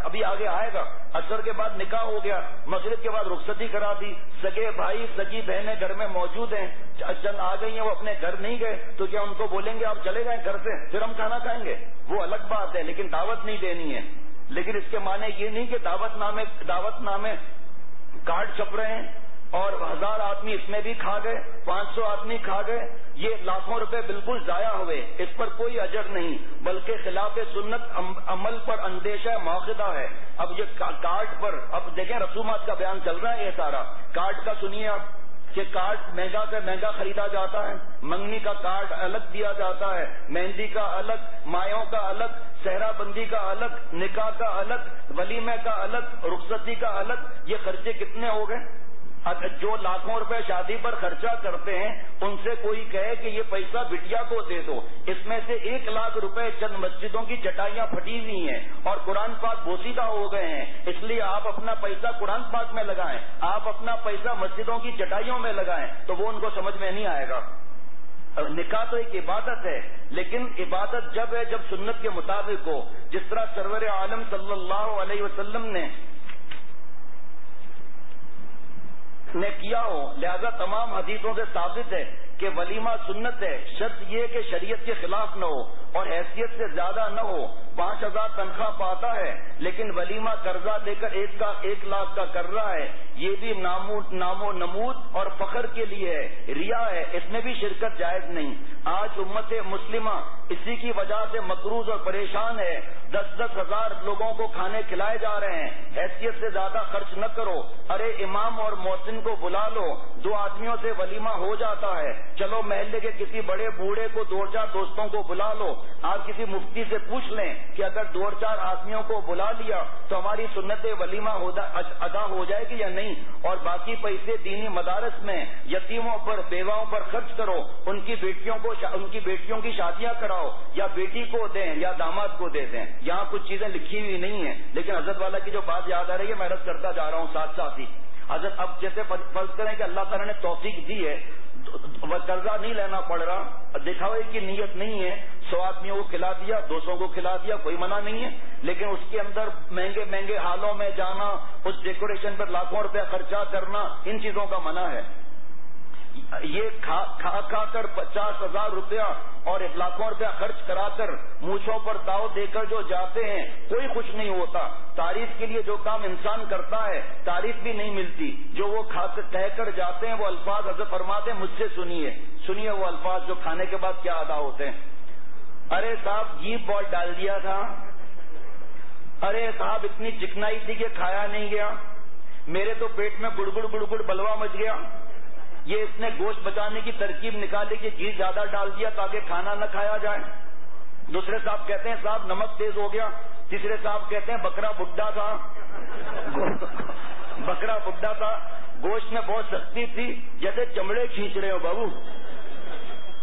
[SPEAKER 2] ابھی آگے آئے گا. عصر کے بعد نکاح ہو گیا، مغرب کے بعد رخصتی کرا دی، سگے بھائی سگی بہنیں گھر میں موجود ہیں، چند آ گئی ہیں، وہ اپنے گھر نہیں گئے، تو کیا ان کو بولیں گے آپ چلے گئے گھر سے پھر ہم کھانا کھائیں گے؟ وہ الگ بات ہے، لیکن دعوت نہیں دینی ہے. لیکن اس کے معنی یہ نہیں کہ دعوت نامے کارڈ چھپ رہے ہیں اور 1000 آدمی اس میں بھی کھا گئے، 500 آدمی کھا گئے، یہ لاکھوں روپے بالکل ضائع ہوئے. اس پر کوئی اجر نہیں، بلکہ خلاف سنت عمل پر اندیشہ مواخذہ ہے. اب یہ کارڈ پر اب دیکھیں رسومات کا بیان چل رہا ہے. یہ سارا کارڈ کا سنیے آپ کہ کارڈ مہنگا سے مہنگا خریدا جاتا ہے. منگنی کا کارڈ الگ دیا جاتا ہے، مہندی کا الگ، مایوں کا الگ، صحرا بندی کا الگ، نکاح کا الگ، ولیمے کا الگ، رخصتی کا الگ. یہ خرچے کتنے ہو گئے؟ جو لاکھوں روپے شادی پر خرچہ کرتے ہیں ان سے کوئی کہے کہ یہ پیسہ بٹیا کو دے دو، اس میں سے 1 لاکھ روپے چند مسجدوں کی چٹائیاں پھٹی ہوئی ہیں اور قرآن پاک بوسیدہ ہو گئے ہیں. اس لیے آپ اپنا پیسہ قرآن پاک میں لگائیں، آپ اپنا پیسہ مسجدوں کی چٹائیوں میں لگائیں، تو وہ ان کو سمجھ میں نہیں آئے گا. نکاح تو ایک عبادت ہے، لیکن عبادت جب ہے جب سنت کے مطابق ہو، جس طرح سرور عالم صلی اللہ علیہ وسلم نے کیا ہو. لہذا تمام حدیثوں سے ثابت ہے کہ ولیمہ سنت ہے، شرط یہ کہ شریعت کے خلاف نہ ہو اور حیثیت سے زیادہ نہ ہو. 5000 تنخواہ پاتا ہے لیکن ولیمہ قرضہ لے کر 1 لاکھ کا کر رہا ہے، یہ بھی نام و نمود اور فخر کے لیے ہے، ریا ہے، اس میں بھی شرکت جائز نہیں. آج امت مسلمہ اسی کی وجہ سے مقروض اور پریشان ہے. 10-10 ہزار لوگوں کو کھانے کھلائے جا رہے ہیں. حیثیت سے زیادہ خرچ نہ کرو. ارے امام اور محسن کو بلا لو، 2 آدمیوں سے ولیمہ ہو جاتا ہے. چلو محلے کے کسی بڑے بوڑھے کو 2-4 دوستوں کو بلا لو. آپ کسی مفتی سے پوچھ لیں کہ اگر 2-4 آدمیوں کو بلا لیا تو ہماری سنت ولیمہ ادا ہو جائے گی یا نہیں. اور باقی پیسے دینی مدارس میں یتیموں پر، بیواؤں پر خرچ کرو. ان کی بیٹیوں کی شادیاں کراؤ، یا بیٹی کو دیں یا داماد کو دے دیں. یہاں کچھ چیزیں لکھی ہوئی نہیں ہیں، لیکن حضرت والا کی جو بات یاد آ رہی ہے میں عرض کرتا جا رہا ہوں ساتھ ساتھ ہی. حضرت اب جیسے فرض کریں کہ اللہ تعالیٰ نے توفیق دی ہے، قرضہ نہیں لینا پڑ رہا، دکھاوے کی نیت نہیں ہے، 100 آدمیوں کو کھلا دیا، 200 کو کھلا دیا، کوئی منع نہیں ہے. لیکن اس کے اندر مہنگے مہنگے حالوں میں جانا، اس ڈیکوریشن پر لاکھوں روپے خرچہ کرنا، ان چیزوں کا منع ہے. یہ کھا کر 50,000 روپیہ اور 1 لاکھوں روپیہ خرچ کرا کر مونچھوں پر داؤ دے کر جو جاتے ہیں کوئی خوش نہیں ہوتا. تعریف کے لیے جو کام انسان کرتا ہے تعریف بھی نہیں ملتی. جو وہ کہہ کر جاتے ہیں وہ الفاظ حضرت فرماتے ہیں مجھ سے سنیے وہ الفاظ جو کھانے کے بعد کیا ادا ہوتے ہیں. ارے صاحب جیپ بہت ڈال دیا تھا، ارے صاحب اتنی چکنائی تھی کہ کھایا نہیں گیا، میرے تو پیٹ میں گڑ گڑ بلوا مچ گیا. یہ اس نے گوشت بچانے کی ترکیب نکالی کہ گھی زیادہ ڈال دیا تاکہ کھانا نہ کھایا جائے. دوسرے صاحب کہتے ہیں صاحب نمک تیز ہو گیا. تیسرے صاحب کہتے ہیں بکرا بڈھا تھا بکرا بڈھا تھا, گوشت میں بہت سختی تھی, جیسے چمڑے کھینچ رہے ہو بابو,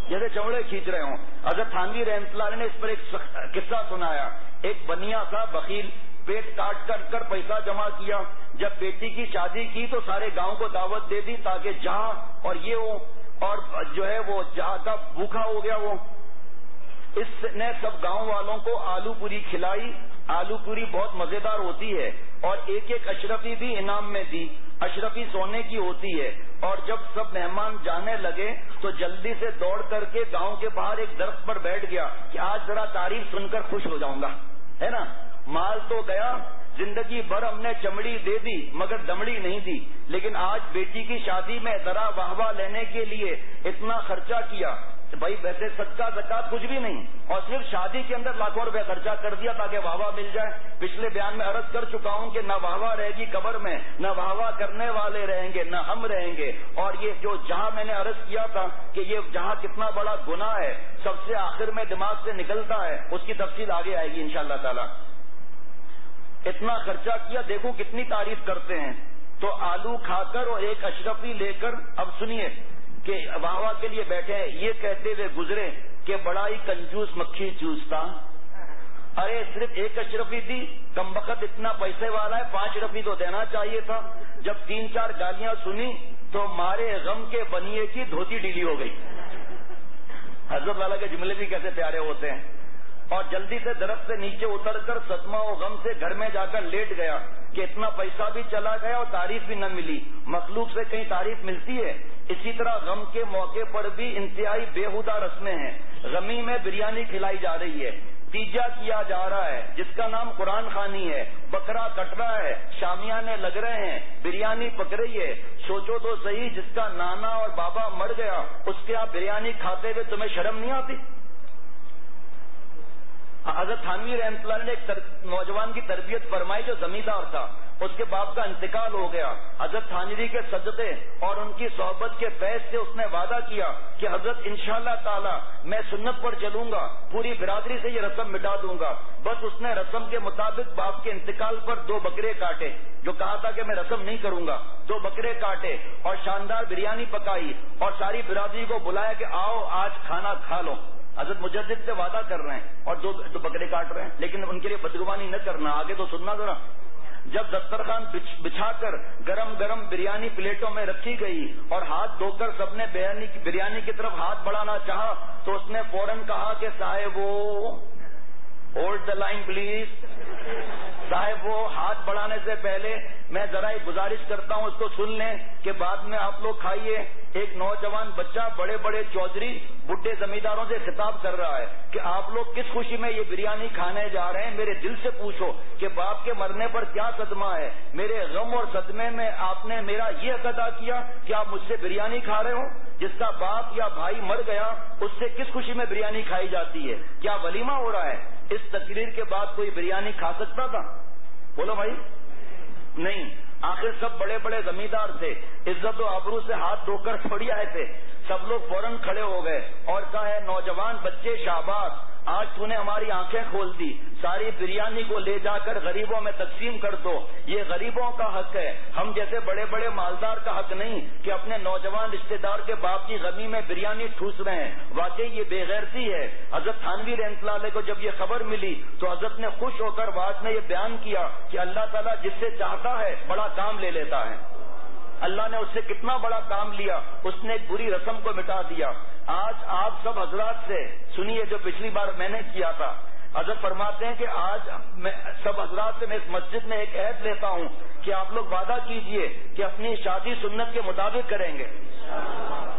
[SPEAKER 2] جیسے چمڑے کھینچ رہے ہوں. حضرت تھانوی رحمۃ اللہ نے اس پر ایک قصہ سنایا. ایک بنیا تھا بخیل, پیٹ کاٹ کر پیسہ جمع کیا. جب بیٹی کی شادی کی تو سارے گاؤں کو دعوت دے دی تاکہ جہاں اور یہ ہو, اور جو ہے وہ جہاں کا بھوکا ہو گیا وہ. اس نے سب گاؤں والوں کو آلو پوری کھلائی. آلو پوری بہت مزیدار ہوتی ہے اور ایک ایک اشرفی بھی انعام میں دی. اشرفی سونے کی ہوتی ہے. اور جب سب مہمان جانے لگے تو جلدی سے دوڑ کر کے گاؤں کے باہر ایک درخت پر بیٹھ گیا کہ آج ذرا تعریف سن کر خوش ہو جاؤں گا, ہے نا. مال تو گیا, زندگی بھر ہم نے چمڑی دے دی مگر دمڑی نہیں دی, لیکن آج بیٹی کی شادی میں ذرا واہ واہ لینے کے لیے اتنا خرچہ کیا. بھائی ویسے صدقہ زکات کچھ بھی نہیں, اور صرف شادی کے اندر لاکھوں روپے خرچہ کر دیا تاکہ واہ واہ مل جائے. پچھلے بیان میں عرض کر چکا ہوں کہ نہ واہ واہ رہے گی قبر میں, نہ واہ واہ کرنے والے رہیں گے, نہ ہم رہیں گے. اور یہ جو جہاں میں نے عرض کیا تھا کہ یہ جہاں کتنا بڑا گناہ ہے, سب سے آخر میں دماغ سے نکلتا ہے, اس کی تفصیل آگے آئے گی انشاءاللہ تعالی. اتنا خرچہ کیا, دیکھو کتنی تعریف کرتے ہیں. تو آلو کھا کر اور ایک اشرفی لے کر, اب سنیے کہ واہ واہ کے لیے بیٹھے ہیں, یہ کہتے ہوئے گزرے کہ بڑا ہی کنجوس مکھی چوستا. ارے صرف ایک اشرفی تھی, کم وقت اتنا پیسے والا ہے, 5 اشرفی تو دینا چاہیے تھا. جب 3-4 گالیاں سنی تو مارے غم کے بنیے کی دھوتی ڈھیلی ہو گئی. حضرت والا کے جملے بھی کیسے پیارے ہوتے ہیں. اور جلدی سے درخت سے نیچے اتر کر صدمہ و غم سے گھر میں جا کر لیٹ گیا کہ اتنا پیسہ بھی چلا گیا اور تعریف بھی نہ ملی. مخلوق سے کہیں تعریف ملتی ہے. اسی طرح غم کے موقع پر بھی انتہائی بےہودہ رسمیں ہیں. غمی میں بریانی کھلائی جا رہی ہے, تیجا کیا جا رہا ہے جس کا نام قرآن خوانی ہے, بکرا کٹ رہا ہے, شامیانے لگ رہے ہیں, بریانی پک رہی ہے. سوچو تو صحیح, جس کا نانا اور بابا مر گیا اس کے آپ بریانی کھاتے ہوئے تمہیں شرم نہیں آتی؟ حضرت تھانوی رحمۃ اللہ نے ایک نوجوان کی تربیت فرمائی جو زمیندار تھا, اس کے باپ کا انتقال ہو گیا. حضرت تھانوی کے صدقے اور ان کی صحبت کے فیض سے اس نے وعدہ کیا کہ حضرت انشاءاللہ تعالی میں سنت پر چلوں گا, پوری برادری سے یہ رسم مٹا دوں گا. بس اس نے رسم کے مطابق باپ کے انتقال پر 2 بکرے کاٹے, جو کہا تھا کہ میں رسم نہیں کروں گا. 2 بکرے کاٹے اور شاندار بریانی پکائی اور ساری برادری کو بلایا کہ آؤ آج کھانا کھا لو. حضرت مجدد سے وعدہ کر رہے ہیں اور 2 بکرے کاٹ رہے ہیں, لیکن ان کے لیے بدگمانی نہ کرنا, آگے تو سننا ذرا. جب دسترخوان بچھا کر گرم گرم بریانی پلیٹوں میں رکھی گئی اور ہاتھ دھو کر سب نے بریانی کی طرف ہاتھ بڑھانا چاہا تو اس نے فوراً کہا کہ صاحب وہ ہولڈ دا لائن پلیز. صاحب وہ ہاتھ بڑھانے سے پہلے میں ذرا ایک گزارش کرتا ہوں, اس کو سن لیں کہ بعد میں آپ لوگ کھائیے. ایک نوجوان بچہ بڑے بڑے چودھری بڈھے زمینداروں سے خطاب کر رہا ہے کہ آپ لوگ کس خوشی میں یہ بریانی کھانے جا رہے ہیں. میرے دل سے پوچھو کہ باپ کے مرنے پر کیا صدمہ ہے. میرے غم اور صدمے میں آپ نے میرا یہ حق ادا کیا کہ آپ مجھ سے بریانی کھا رہے ہو. جس کا باپ یا بھائی مر گیا اس سے کس خوشی میں بریانی کھائی جاتی ہے؟ کیا ولیمہ ہو رہا ہے؟ اس تقریر کے بعد کوئی بریانی کھا سکتا تھا؟ بولو بھائی, نہیں. آخر سب بڑے بڑے زمیندار تھے, عزت و آبرو سے ہاتھ دھو کر تھوڑی آئے تھے. سب لوگ فوراً کھڑے ہو گئے اور کہا نوجوان بچے شاباش, آج تو نے ہماری آنکھیں کھول دی. ساری بریانی کو لے جا کر غریبوں میں تقسیم کر دو, یہ غریبوں کا حق ہے, ہم جیسے بڑے بڑے مالدار کا حق نہیں کہ اپنے نوجوان رشتہ دار کے باپ کی غمی میں بریانی ٹھوس رہے ہیں. واقعی یہ بے غیرتی ہے. حضرت تھانوی رحمۃ اللہ علیہ کو جب یہ خبر ملی تو حضرت نے خوش ہو کر بعد میں یہ بیان کیا کہ اللہ تعالیٰ جس سے چاہتا ہے بڑا کام لے لیتا ہے. اللہ نے اس سے کتنا بڑا کام لیا, اس نے ایک بری رسم کو مٹا دیا. آج آپ سب حضرات سے سنیے جو پچھلی بار میں نے کیا تھا. حضرت فرماتے ہیں کہ آج میں سب حضرات سے میں اس مسجد میں ایک عہد لیتا ہوں کہ آپ لوگ وعدہ کیجئے کہ اپنی شادی سنت کے مطابق کریں گے.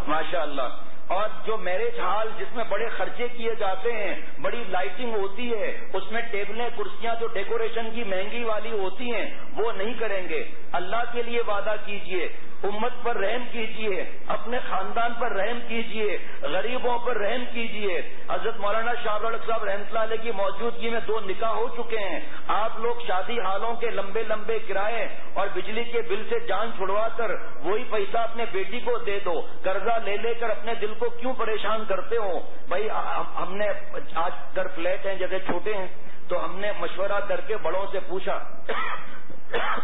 [SPEAKER 2] ماشاء اللہ. اور جو میرج ہال جس میں بڑے خرچے کیے جاتے ہیں, بڑی لائٹنگ ہوتی ہے, اس میں ٹیبلیں کرسیاں جو ڈیکوریشن کی مہنگی والی ہوتی ہیں وہ نہیں کریں گے. اللہ کے لیے وعدہ کیجئے امت پر رحم کیجئے، اپنے خاندان پر رحم کیجئے، غریبوں پر رحم کیجئے۔ حضرت مولانا شاہ الحق صاحب رحمۃ اللہ علیہ کی موجودگی میں 2 نکاح ہو چکے ہیں۔ آپ لوگ شادی ہالوں کے لمبے لمبے کرائے اور بجلی کے بل سے جان چھڑوا کر وہی پیسہ اپنے بیٹی کو دے دو، قرضہ لے لے کر اپنے دل کو کیوں پریشان کرتے ہو؟ بھائی ہم نے آج گھر فلیٹ ہیں، جگہ چھوٹے ہیں، تو ہم نے مشورہ کر کے بڑوں سے پوچھا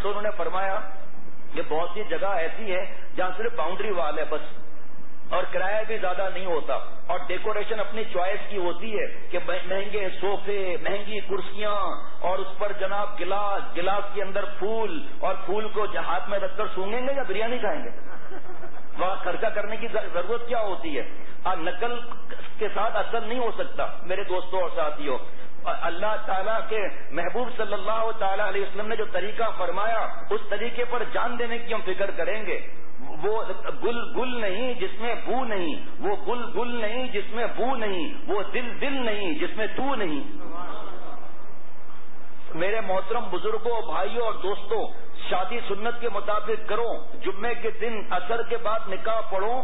[SPEAKER 2] تو انہوں نے فرمایا کہ بہت سی جگہ ایسی ہے جہاں صرف باؤنڈری وال ہے بس، اور کرایہ بھی زیادہ نہیں ہوتا، اور ڈیکوریشن اپنی چوائس کی ہوتی ہے کہ مہنگے صوفے، مہنگی کرسیاں، اور اس پر جناب گلاس کے اندر پھول، اور پھول کو ہاتھ میں رکھ کر سونگیں گے یا بریانی کھائیں گے؟ وہاں خرچہ کرنے کی ضرورت کیا ہوتی ہے؟ نقل کے ساتھ اصل نہیں ہو سکتا میرے دوستوں اور ساتھیوں۔ اللہ تعالیٰ کے محبوب صلی اللہ تعالیٰ علیہ وسلم نے جو طریقہ فرمایا اس طریقے پر جان دینے کی ہم فکر کریں گے۔ وہ گل نہیں جس میں بو نہیں، وہ گل نہیں جس میں بو نہیں، وہ دل نہیں جس میں تو نہیں۔ میرے محترم بزرگوں، بھائیوں اور دوستوں، شادی سنت کے مطابق کرو، جمعے کے دن عصر کے بعد نکاح پڑھو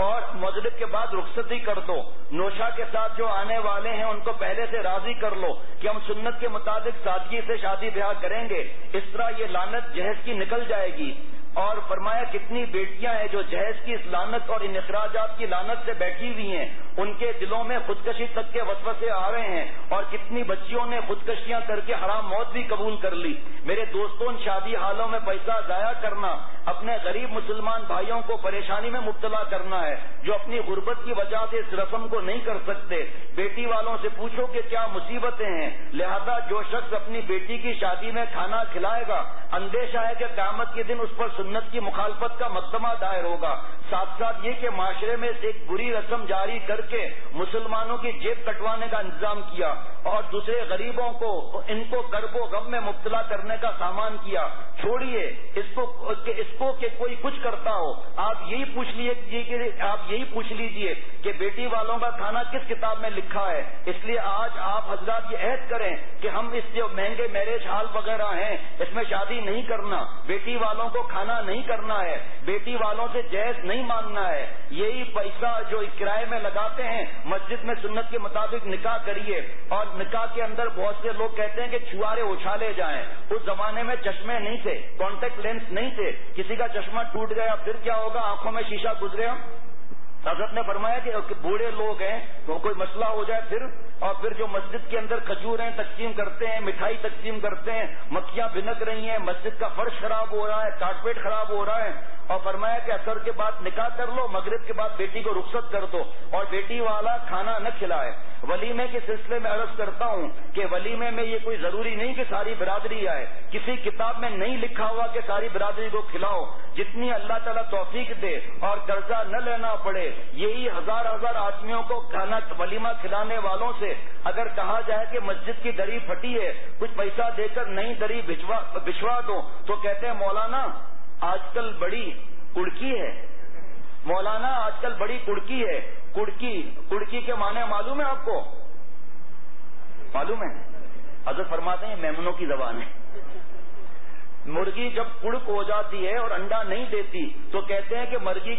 [SPEAKER 2] اور مغرب کے بعد رخصتی کر دو۔ نوشا کے ساتھ جو آنے والے ہیں ان کو پہلے سے راضی کر لو کہ ہم سنت کے مطابق سادگی سے شادی بیاہ کریں گے، اس طرح یہ لعنت جہیز کی نکل جائے گی۔ اور فرمایا کتنی بیٹیاں ہیں جو جہیز کی اس لعنت اور ان اخراجات کی لعنت سے بیٹھی ہوئی ہیں، ان کے دلوں میں خودکشی تک کے وسوسے آ رہے ہیں، اور کتنی بچیوں نے خودکشیاں کر کے حرام موت بھی قبول کر لی۔ میرے دوستوں، ان شادی حالوں میں پیسہ ضائع کرنا اپنے غریب مسلمان بھائیوں کو پریشانی میں مبتلا کرنا ہے، جو اپنی غربت کی وجہ سے اس رسم کو نہیں کر سکتے۔ بیٹی والوں سے پوچھو کہ کیا مصیبتیں ہیں، لہذا جو شخص اپنی بیٹی کی شادی میں کھانا کھلائے گا، اندیشہ ہے کہ قیامت کے دن اس پر سنت کی مخالفت کا مقدمہ دائر ہوگا۔ ساتھ ساتھ یہ کہ معاشرے میں سے ایک بری رسم جاری کر کے مسلمانوں کی جیب کٹوانے کا انتظام کیا اور دوسرے غریبوں کو ان کو کرب و غم میں مبتلا کرنے کا سامان کیا۔ چھوڑیے اس کو کہ کوئی کچھ کرتا ہو، آپ یہی پوچھ لیجئے کہ بیٹی والوں کا کھانا کس کتاب میں لکھا ہے۔ اس لیے آج آپ حضرات یہ عہد کریں کہ ہم اس جو مہنگے میرج ہال وغیرہ ہیں اس میں شادی نہیں کرنا، بیٹی والوں کو کھانا نہیں کرنا ہے، بیٹی والوں سے جہیز نہیں مانگنا ہے۔ یہی پیسہ جو کرائے میں لگاتے ہیں مسجد میں سنت کے مطابق نکاح کریے۔ اور نکاح کے اندر بہت سے لوگ کہتے ہیں کہ چھوارے اچھالے جائیں۔ اس زمانے میں چشمے نہیں تھے، کانٹیکٹ لینس نہیں تھے، کسی کا چشمہ ٹوٹ گیا پھر کیا ہوگا، آنکھوں میں شیشہ گزرے۔ حضرت نے فرمایا کہ بوڑھے لوگ ہیں تو کوئی مسئلہ ہو جائے پھر جو مسجد کے اندر کھجوریں تقسیم کرتے ہیں، مٹھائی تقسیم کرتے ہیں، مکھیاں بھنک رہی ہیں، مسجد کا فرش خراب ہو رہا ہے، کارپیٹ خراب ہو رہا ہے، اور فرمایا کہ عصر کے بعد نکاح کر لو، مغرب کے بعد بیٹی کو رخصت کر دو اور بیٹی والا کھانا نہ کھلائے۔ ولیمے کے سلسلے میں عرض کرتا ہوں کہ ولیمے میں یہ کوئی ضروری نہیں کہ ساری برادری آئے، کسی کتاب میں نہیں لکھا ہوا کہ ساری برادری کو کھلاؤ، جتنی اللہ تعالیٰ توفیق دے اور قرضہ نہ لینا پڑے۔ یہی ہزار آدمیوں کو کھانا ولیمہ کھلانے والوں سے اگر کہا جائے کہ مسجد کی دری پھٹی ہے، کچھ پیسہ دے کر نئی دری بچھوا دو، تو کہتے ہیں مولانا آج کل بڑی کڑکی ہے، مولانا آج کل بڑی کڑکی ہے۔ کڑکی کے معنی معلوم ہے آپ کو؟ معلوم ہے؟ حضرت فرماتے ہیں میمنوں کی زبان ہے۔ مرغی جب کڑک ہو جاتی ہے اور انڈا نہیں دیتی تو کہتے ہیں کہ مرغی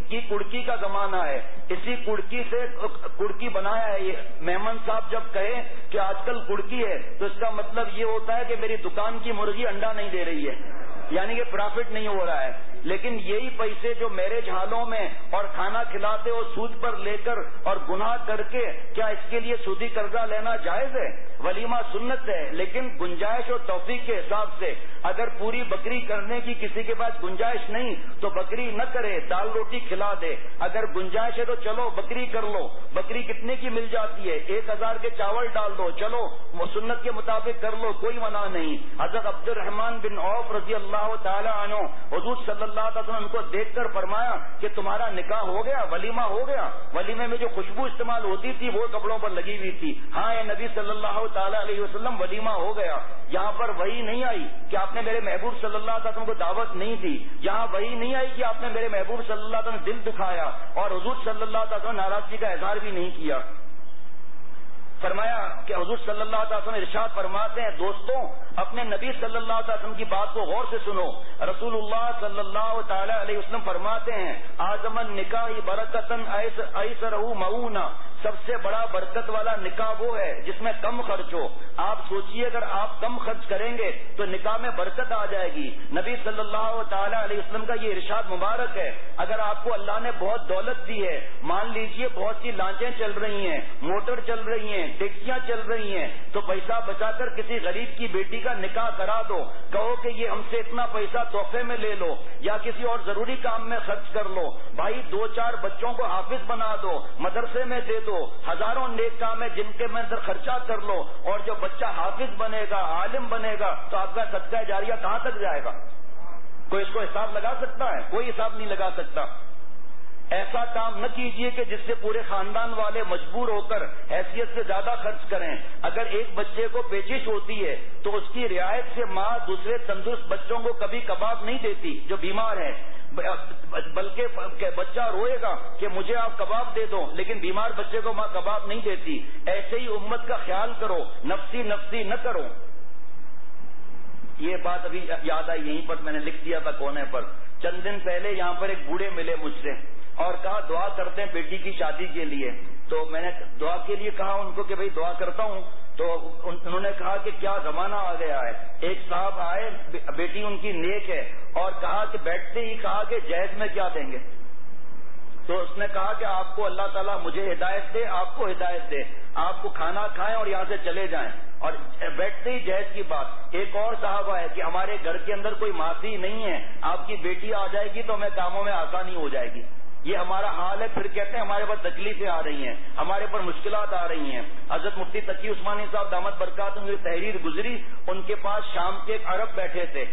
[SPEAKER 2] کی کڑکی کا زمانہ ہے، اسی کڑکی سے کڑکی بنایا ہے یہ۔ مہمان صاحب جب کہے کہ آج کل کڑکی ہے تو اس کا مطلب یہ ہوتا ہے کہ میری دکان کی مرغی انڈا نہیں دے رہی ہے، یعنی کہ پرافٹ نہیں ہو رہا ہے۔ لیکن یہی پیسے جو میرج ہالوں میں اور کھانا کھلاتے ہو سود پر لے کر اور گناہ کر کے، کیا اس کے لیے سودی قرضہ لینا جائز ہے؟ ولیمہ سنت ہے لیکن گنجائش اور توفیق کے حساب سے۔ اگر پوری بکری کرنے کی کسی کے پاس گنجائش نہیں تو بکری نہ کرے، دال روٹی کھلا دے۔ اگر گنجائش ہے تو چلو بکری کر لو۔ بکری کتنے کی مل جاتی ہے؟ 1000 کے چاول ڈال دو، چلو سنت کے مطابق کر لو، کوئی منع نہیں۔ حضرت عبد الرحمن بن عوف رضی اللہ تعالی عنہ حضور صلی اللہ علیہ وسلم کو دیکھ کر فرمایا کہ تمہارا نکاح ہو گیا، ولیمہ ہو گیا۔ ولیمے میں جو خوشبو استعمال ہوتی تھی وہ کپڑوں پر لگی ہوئی تھی۔ ہاں اے نبی صلی اللہ تعالی علیہ وسلم ولیمہ ہو گیا۔ یہاں پر وہی نہیں آئی کہ آپ نے میرے محبوب صلی اللہ علیہ وسلم کو دعوت نہیں دی، یہاں وہی نہیں آئی کہ آپ نے میرے محبوب صلی اللہ علیہ وسلم دل دکھایا اور حضور صلی اللہ علیہ وسلم ناراضگی کا اظہار بھی نہیں کیا۔ فرمایا کہ حضور صلی اللہ علیہ وسلم ارشاد فرماتے ہیں دوستوں اپنے نبی صلی اللہ علیہ وسلم کی بات کو غور سے سنو. رسول اللہ صلی اللہ تعالی علیہ وسلم فرماتے ہیں اعظم النکاح برکتن ایسرہ مؤونہ، سب سے بڑا برکت والا نکاح وہ ہے جس میں کم خرچ ہو. آپ سوچئے اگر آپ کم خرچ کریں گے تو نکاح میں برکت آ جائے گی. نبی صلی اللہ تعالی علیہ وسلم کا یہ ارشاد مبارک ہے. اگر آپ کو اللہ نے بہت دولت دی ہے، مان لیجئے بہت سی لانچیں چل رہی ہیں، موٹر چل رہی ہیں، ٹیکسیاں چل رہی ہیں، تو پیسہ بچا کر کسی غریب کی بیٹی کا نکاح کرا دو. کہو کہ یہ ہم سے اتنا پیسہ تحفے میں لے لو یا کسی اور ضروری کام میں خرچ کر لو. بھائی 2-4 بچوں کو حافظ بنا دو، مدرسے میں دے دو، ہزاروں نیک کام ہے جن کے میں خرچہ کر لو. اور جو بچہ حافظ بنے گا، عالم بنے گا، تو آپ کا صدقہ جاریہ کہاں تک جائے گا؟ کوئی اس کو حساب لگا سکتا ہے؟ کوئی حساب نہیں لگا سکتا. ایسا کام نہ کیجئے کہ جس سے پورے خاندان والے مجبور ہو کر حیثیت سے زیادہ خرچ کریں. اگر ایک بچے کو پیچش ہوتی ہے تو اس کی رعایت سے ماں دوسرے تندرست بچوں کو کبھی کباب نہیں دیتی جو بیمار ہیں، بلکہ بچہ روئے گا کہ مجھے آپ کباب دے دو، لیکن بیمار بچے کو ماں کباب نہیں دیتی. ایسے ہی امت کا خیال کرو، نفسی نفسی نہ کرو. یہ بات ابھی یاد آئی، یہیں پر میں نے لکھ دیا تھا کونے پر. چند دن پہلے یہاں پر ایک بوڑھے ملے مجھ سے اور کہا دعا کرتے ہیں بیٹی کی شادی کے لیے. تو میں نے دعا کے لیے کہا ان کو کہ بھئی دعا کرتا ہوں. تو انہوں نے کہا کہ کیا زمانہ آ گیا ہے. ایک صاحب آئے، بیٹی ان کی نیک ہے، اور کہا کہ بیٹھتے ہی کہا کہ جہیز میں کیا دیں گے. تو اس نے کہا کہ آپ کو اللہ تعالیٰ مجھے ہدایت دے، آپ کو ہدایت دے، آپ کو کھانا کھائیں اور یہاں سے چلے جائیں. اور بیٹھتے ہی جہیز کی بات. ایک اور صاحب ہے کہ ہمارے گھر کے اندر کوئی معافی نہیں ہے، آپ کی بیٹی آ جائے گی تو ہمیں کاموں میں آسانی ہو جائے گی. یہ ہمارا حال ہے. پھر کہتے ہیں ہمارے پاس تکلیفیں آ رہی ہیں، ہمارے پر مشکلات آ رہی ہیں. حضرت مفتی تقی عثمانی صاحب دامت برکاتہم کی تحریر گزری، ان کے پاس شام کے ایک عرب بیٹھے تھے،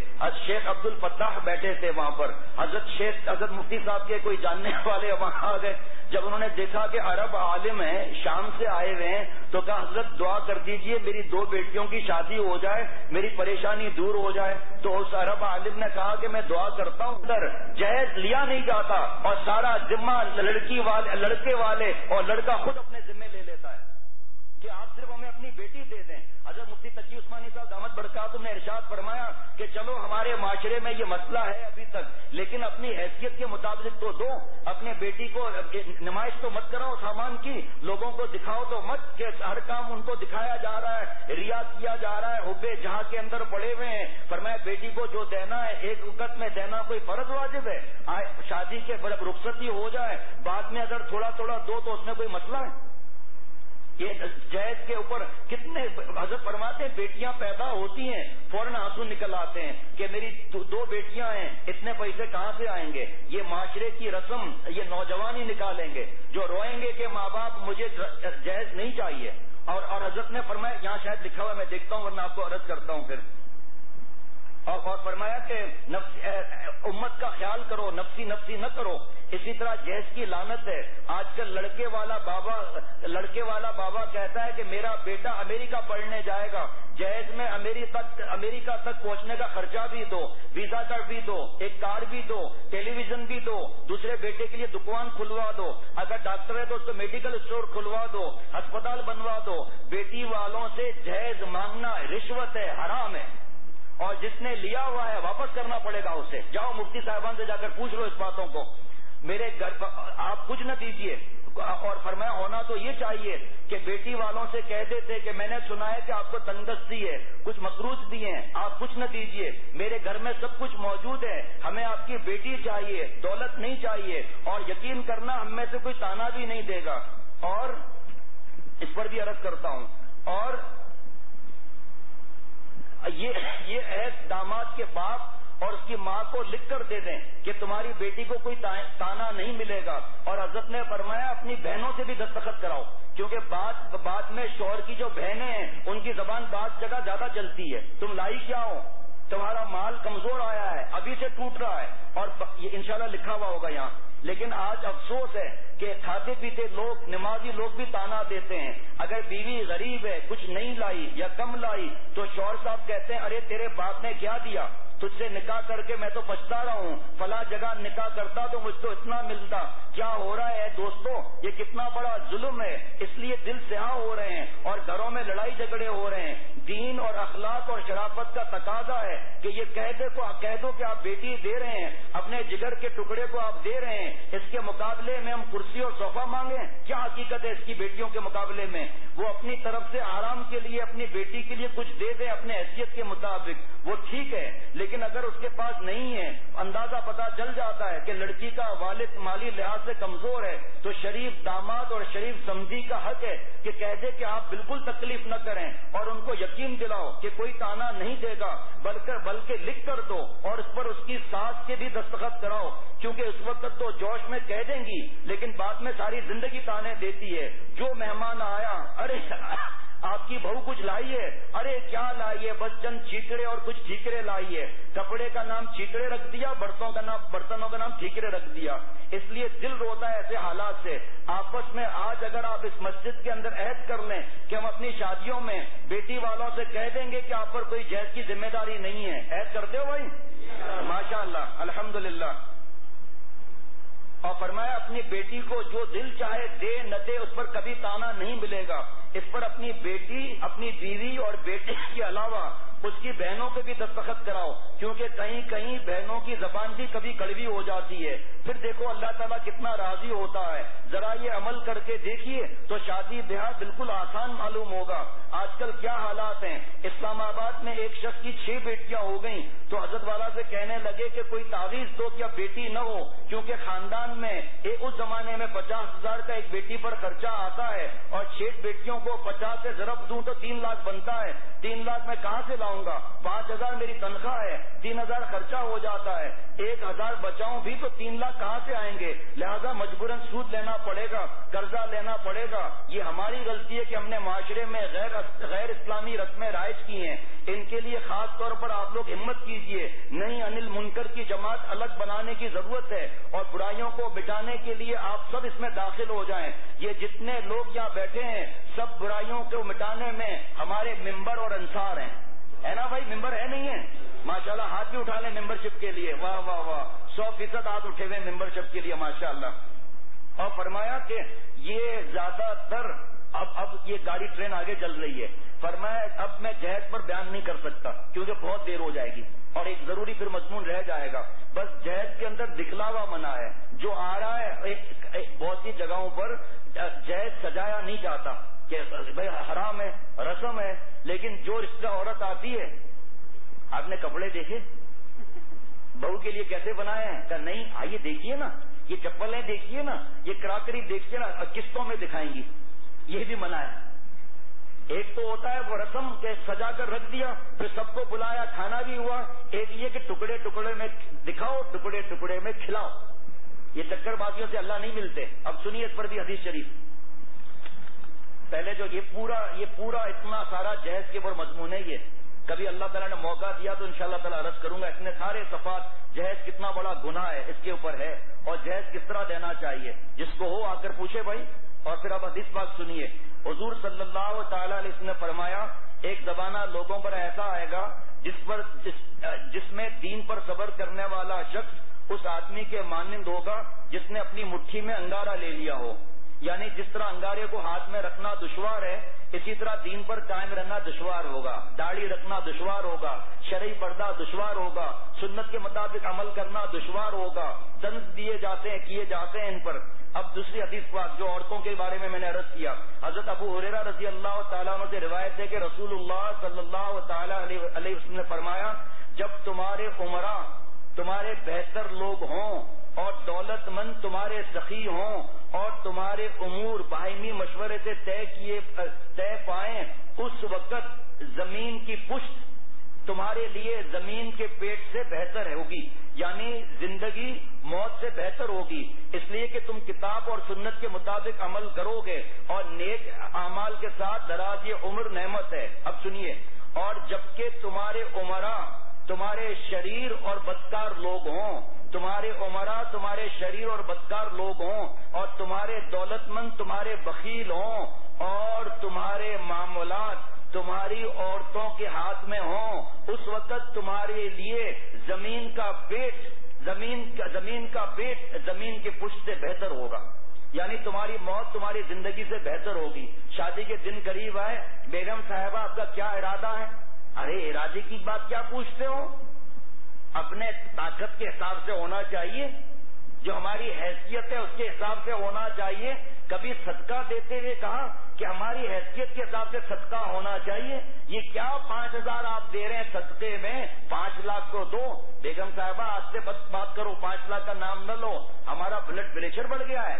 [SPEAKER 2] شیخ عبد الفتاح بیٹھے تھے وہاں پر. حضرت مفتی صاحب کے کوئی جاننے والے وہاں آ گئے. جب انہوں نے دیکھا کہ عرب عالم ہیں، شام سے آئے ہوئے ہیں، تو کہا حضرت دعا کر دیجئے میری 2 بیٹیوں کی شادی ہو جائے، میری پریشانی دور ہو جائے. تو اس عرب عالم نے کہا کہ میں دعا کرتا ہوں. جہیز لیا نہیں جاتا اور سارا ذمہ لڑکے والے اور لڑکا خود اپنے ذمہ لے لیتا ہے کہ آپ صرف ہمیں اپنی بیٹی دے دیں. حضرت مفتی تقی عثمانی صاحب دامت برکاتہم نے ارشاد فرمایا کہ چلو ہمارے معاشرے میں یہ مسئلہ ہے ابھی تک، لیکن اپنی حیثیت کے مطابق تو دو. اپنے بیٹی کو نمائش تو مت کراؤ سامان کی، لوگوں کو دکھاؤ تو مت کہ ہر کام ان کو دکھایا جا رہا ہے، ریا کیا جا رہا ہے، حب جہاں کے اندر پڑے ہوئے ہیں. فرمایا بیٹی کو جو دینا ہے ایک وقت میں دینا کوئی فرض واجب ہے؟ شادی کے رخصتی ہو جائے بعد میں اگر تھوڑا تھوڑا دو تو اس میں کوئی مسئلہ ہے؟ یہ جہیز کے اوپر کتنے حضرت فرماتے ہیں بیٹیاں پیدا ہوتی ہیں فوراً آنسو نکل آتے ہیں کہ میری 2 بیٹیاں ہیں، اتنے پیسے کہاں سے آئیں گے؟ یہ معاشرے کی رسم یہ نوجوان ہی نکالیں گے جو روئیں گے کہ ماں باپ مجھے جہیز نہیں چاہیے. اور حضرت نے فرمایا، یہاں شاید لکھا ہوا میں دیکھتا ہوں ورنہ آپ کو عرض کرتا ہوں پھر. اور فرمایا کہ امت کا خیال کرو، نفسی نفسی نہ کرو. اسی طرح جہیز کی لعنت ہے. آج کل لڑکے والا بابا کہتا ہے کہ میرا بیٹا امریکہ پڑھنے جائے گا، جہیز میں امریکہ تک پہنچنے کا خرچہ بھی دو، ویزا کارڈ بھی دو، ایک کار بھی دو، ٹیلی ویژن بھی دو، دوسرے بیٹے کے لیے دکان کھلوا دو، اگر ڈاکٹر ہے تو اس کو میڈیکل اسٹور کھلوا دو، ہسپتال بنوا دو. بیٹی والوں سے جہیز مانگنا رشوت ہے، حرام ہے، اور جس نے لیا ہوا ہے واپس کرنا پڑے گا اسے. جاؤ مفتی صاحبان سے جا کر پوچھ لو اس باتوں کو. میرے گھر آپ کچھ نہ دیجیے. اور فرمایا ہونا تو یہ چاہیے کہ بیٹی والوں سے کہہ دیتے کہ میں نے سنا ہے کہ آپ کو تنگدستی ہے، کچھ مقروض دیے ہیں، آپ کچھ نہ دیجیے، میرے گھر میں سب کچھ موجود ہے، ہمیں آپ کی بیٹی چاہیے، دولت نہیں چاہیے. اور یقین کرنا ہم میں سے کوئی تانا بھی نہیں دے گا. اور اس پر بھی عرض کرتا ہوں، اور یہ عہد داماد کے باپ اور اس کی ماں کو لکھ کر دے دیں کہ تمہاری بیٹی کو کوئی تانا نہیں ملے گا. اور حضرت نے فرمایا اپنی بہنوں سے بھی دستخط کراؤ، کیونکہ بعد میں شوہر کی جو بہنیں ہیں ان کی زبان بعض جگہ زیادہ چلتی ہے. تم لائی کیا ہو، تمہارا مال کمزور آیا ہے، ابھی سے ٹوٹ رہا ہے. اور یہ انشاءاللہ لکھا ہوا ہوگا یہاں. لیکن آج افسوس ہے کہ کھاتے پیتے لوگ، نمازی لوگ بھی تانا دیتے ہیں. اگر بیوی غریب ہے، کچھ نہیں لائی یا کم لائی، تو شوہر صاحب کہتے ہیں ارے تیرے باپ نے کیا دیا، تجھ سے نکاح کر کے میں تو پچھتا رہا ہوں، فلاں جگہ نکاح کرتا تو مجھ کو اتنا ملتا۔ کیا ہو رہا ہے دوستو؟ یہ کتنا بڑا ظلم ہے، اس لیے دل سیاہ ہو رہے ہیں اور گھروں میں لڑائی جھگڑے ہو رہے ہیں۔ دین اور اخلاق اور شرافت کا تقاضا ہے کہ یہ کہہ دو کہ آپ بیٹی دے رہے ہیں، اپنے جگر کے ٹکڑے کو آپ دے رہے ہیں، اس کے مقابلے میں ہم کرسی اور صوفہ مانگیں؟ کیا حقیقت ہے اس کی بیٹیوں کے مقابلے میں؟ وہ اپنی طرف سے آرام کے لیے اپنی بیٹی کے لیے کچھ دے دیں اپنے حیثیت کے مطابق، وہ ٹھیک ہے، لیکن اگر اس کے پاس نہیں ہے، اندازہ پتا چل جاتا ہے کہ لڑکی کا والد مالی لحاظ سے کمزور ہے، تو شریف داماد اور شریف سمجھی کا حق ہے کہ کہہ دے کہ آپ بالکل تکلیف نہ کریں اور ان کو یقین دلاؤ کہ کوئی تانا نہیں دے گا، بلکہ لکھ کر دو اور اس پر اس کی ساس کے بھی دستخط کراؤ، کیونکہ اس وقت تو جوش میں کہہ دیں گی لیکن بعد میں ساری زندگی تانے دیتی ہے۔ جو مہمان آیا، ارے آپ کی بہو کچھ لائی ہے، ارے کیا لائی ہے؟ بس چند چیکڑے اور کچھ ٹھیکرے لائی ہے، کپڑے کا نام چیکڑے رکھ دیا، برتنوں کا نام ٹھیکرے رکھ دیا۔ اس لیے دل روتا ہے ایسے حالات سے۔ آپس میں آج اگر آپ اس مسجد کے اندر عہد کر لیں کہ ہم اپنی شادیوں میں بیٹی والوں سے کہہ دیں گے کہ آپ پر کوئی جہیز کی ذمہ داری نہیں ہے، عہد کرتے ہو بھائی؟ ماشاء اللہ، الحمدللہ۔ اور فرمایا اپنی بیٹی کو جو دل چاہے دے نہ دے، اس پر کبھی تانا نہیں ملے گا۔ اس پر اپنی بیٹی، اپنی بیوی اور بیٹے کے علاوہ اس کی بہنوں کے بھی دستخط کراؤ، کیونکہ کہیں کہیں بہنوں کی زبان بھی کبھی کڑوی ہو جاتی ہے۔ پھر دیکھو اللہ تعالیٰ کتنا راضی ہوتا ہے۔ ذرا یہ عمل کر کے دیکھیے تو شادی بیاہ بالکل آسان معلوم ہوگا۔ آج کل کیا حالات ہیں، اسلام آباد میں ایک شخص کی 6 بیٹیاں ہو گئیں تو حضرت والا سے کہنے لگے کہ کوئی تعویذ دو کیا بیٹی نہ ہو، کیونکہ خاندان میں اس زمانے میں 50,000 کا ایک بیٹی پر خرچہ آتا ہے اور 6 بیٹیوں کو 50 سے ضرب دوں تو 3 لاکھ بنتا ہے۔ 3 لاکھ میں کہاں سے لاؤں گا؟ 5,000 میری تنخواہ ہے، 3,000 خرچہ ہو جاتا ہے، 1,000 بچاؤں بھی تو 3 لاکھ کہاں سے آئیں گے؟ لہذا مجبوراً سود لینا پڑے گا، قرضہ لینا پڑے گا۔ یہ ہماری غلطی ہے کہ ہم نے معاشرے میں غیر اسلامی رسمیں رائج کی ہیں۔ ان کے لیے خاص طور پر آپ لوگ ہمت کیجئے، نہیں انل منکر کی جماعت الگ بنانے کی ضرورت ہے اور برائیوں کو مٹانے کے لیے آپ سب اس میں داخل ہو جائیں۔ یہ جتنے لوگ یہاں بیٹھے ہیں سب برائیوں کو مٹانے میں ہمارے ممبر اور انصار ہیں، ہے نا بھائی؟ ممبر ہے نہیں ہے؟ ماشاءاللہ، ہاتھ بھی اٹھا لیں ممبرشپ کے لیے، واہ واہ واہ، 100% ہاتھ اٹھے ہوئے ممبرشپ کے لیے، ماشاءاللہ۔ اور فرمایا کہ یہ زیادہ تر اب یہ گاڑی ٹرین آگے چل رہی ہے، فرمایا اب میں جہیز پر بیان نہیں کر سکتا کیونکہ بہت دیر ہو جائے گی اور ایک ضروری پھر مضمون رہ جائے گا۔ بس جہیز کے اندر دکھلاوا منع ہے، جو آ رہا ہے بہت سی جگہوں پر جہیز سجایا نہیں جاتا کہ بھائی حرام ہے، رسم ہے، لیکن جو رشتہ عورت آتی ہے، آپ نے کپڑے دیکھے بہو کے لیے کیسے بنائے ہیں؟ کہ نہیں، آئیے دیکھیے نا، یہ چپلیں دیکھیے نا، یہ کراکری دیکھیے نا، قسطوں میں دکھائیں گی، یہ بھی منع ہے۔ ایک تو ہوتا ہے وہ رسم کے سجا کر رکھ دیا، پھر سب کو بلایا، کھانا بھی ہوا، ایک یہ کہ ٹکڑے ٹکڑے میں دکھاؤ، ٹکڑے ٹکڑے میں کھلاؤ۔ یہ چکر بازیوں سے اللہ نہیں ملتے۔ اب سنیے اس پر بھی حدیث شریف۔ پہلے جو یہ پورا اتنا سارا جہیز کے اوپر مضمون ہے، یہ کبھی اللہ تعالیٰ نے موقع دیا تو انشاءاللہ تعالیٰ عرض کروں گا۔ اتنے سارے صفات، جہیز کتنا بڑا گناہ ہے اس کے اوپر ہے اور جہیز کس طرح دینا چاہیے، جس کو ہو آ کر پوچھے بھائی۔ اور پھر اب حدیث پاک سنیے۔ حضور صلی اللہ تعالیٰ علیہ وسلم نے فرمایا ایک زمانہ لوگوں پر ایسا آئے گا جس میں دین پر صبر کرنے والا شخص اس آدمی کے مانند ہوگا جس نے اپنی مٹھی میں انگارہ لے لیا ہو، یعنی جس طرح انگارے کو ہاتھ میں رکھنا دشوار ہے، اسی طرح دین پر قائم رہنا دشوار ہوگا، داڑھی رکھنا دشوار ہوگا، شرعی پردہ دشوار ہوگا، سنت کے مطابق عمل کرنا دشوار ہوگا، طنز کیے جاتے ہیں ان پر۔ اب دوسری حدیث پاک جو عورتوں کے بارے میں نے عرض کیا، حضرت ابو ہریرہ رضی اللہ تعالیٰ عنہ سے روایت ہے کہ رسول اللہ صلی اللہ تعالیٰ علیہ وسلم نے فرمایا جب تمہارے عمراء تمہارے بہتر لوگ ہوں اور دولت مند تمہارے سخی ہوں اور تمہارے امور باہمی مشورے سے طے پائیں، اس وقت زمین کی پشت تمہارے لیے زمین کے پیٹ سے بہتر ہوگی، یعنی زندگی موت سے بہتر ہوگی، اس لیے کہ تم کتاب اور سنت کے مطابق عمل کرو گے اور نیک اعمال کے ساتھ دراز عمر نعمت ہے۔ اب سنیے، اور جبکہ تمہارے عمراء تمہارے شریر اور بدکار لوگ ہوں، تمہارے عمراء تمہارے شریر اور بدکار لوگ ہوں اور تمہارے دولت مند تمہارے بخیل ہوں اور تمہارے معاملات تمہاری عورتوں کے ہاتھ میں ہوں، اس وقت تمہارے لیے زمین کا پیٹ زمین کے پشت سے بہتر ہوگا، یعنی تمہاری موت تمہاری زندگی سے بہتر ہوگی۔ شادی کے دن قریب آئے، بیگم صاحبہ آپ کا کیا ارادہ ہے؟ ارے ارادے کی بات کیا پوچھتے ہو؟ اپنے طاقت کے حساب سے ہونا چاہیے، جو ہماری حیثیت ہے اس کے حساب سے ہونا چاہیے۔ کبھی صدقہ دیتے ہوئے کہا کہ ہماری حیثیت کے حساب سے صدقہ ہونا چاہیے؟ یہ کیا 5,000 آپ دے رہے ہیں صدقے میں، 5 لاکھ کو دو۔ بیگم صاحبہ آج سے بات کرو، 5 لاکھ کا نام نہ لو، ہمارا بلڈ پریشر بڑھ گیا ہے،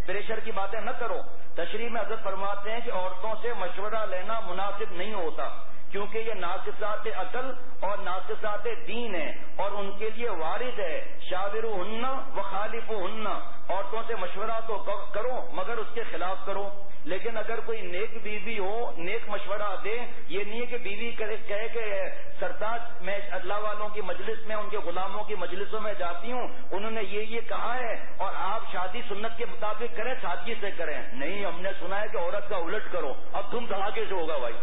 [SPEAKER 2] پریشر کی باتیں نہ کرو۔ تشریح میں حضرت فرماتے ہیں کہ عورتوں سے مشورہ لینا مناسب نہیں ہوتا، کیونکہ یہ ناقصات عقل اور ناقصات دین ہے، اور ان کے لیے وارد ہے شاورہن وخالفہن، عورتوں سے مشورہ تو کرو مگر اس کے خلاف کرو۔ لیکن اگر کوئی نیک بیوی ہو، نیک مشورہ دے، یہ نہیں ہے کہ بیوی کہے کہ سرتاج میں اللہ والوں کی مجلس میں، ان کے غلاموں کی مجلسوں میں جاتی ہوں، انہوں نے یہ کہا ہے اور آپ شادی سنت کے مطابق کریں، سادگی سے کریں۔ نہیں، ہم نے سنا ہے کہ عورت کا الٹ کرو، اب تم دھڑاکے سے ہوگا بھائی۔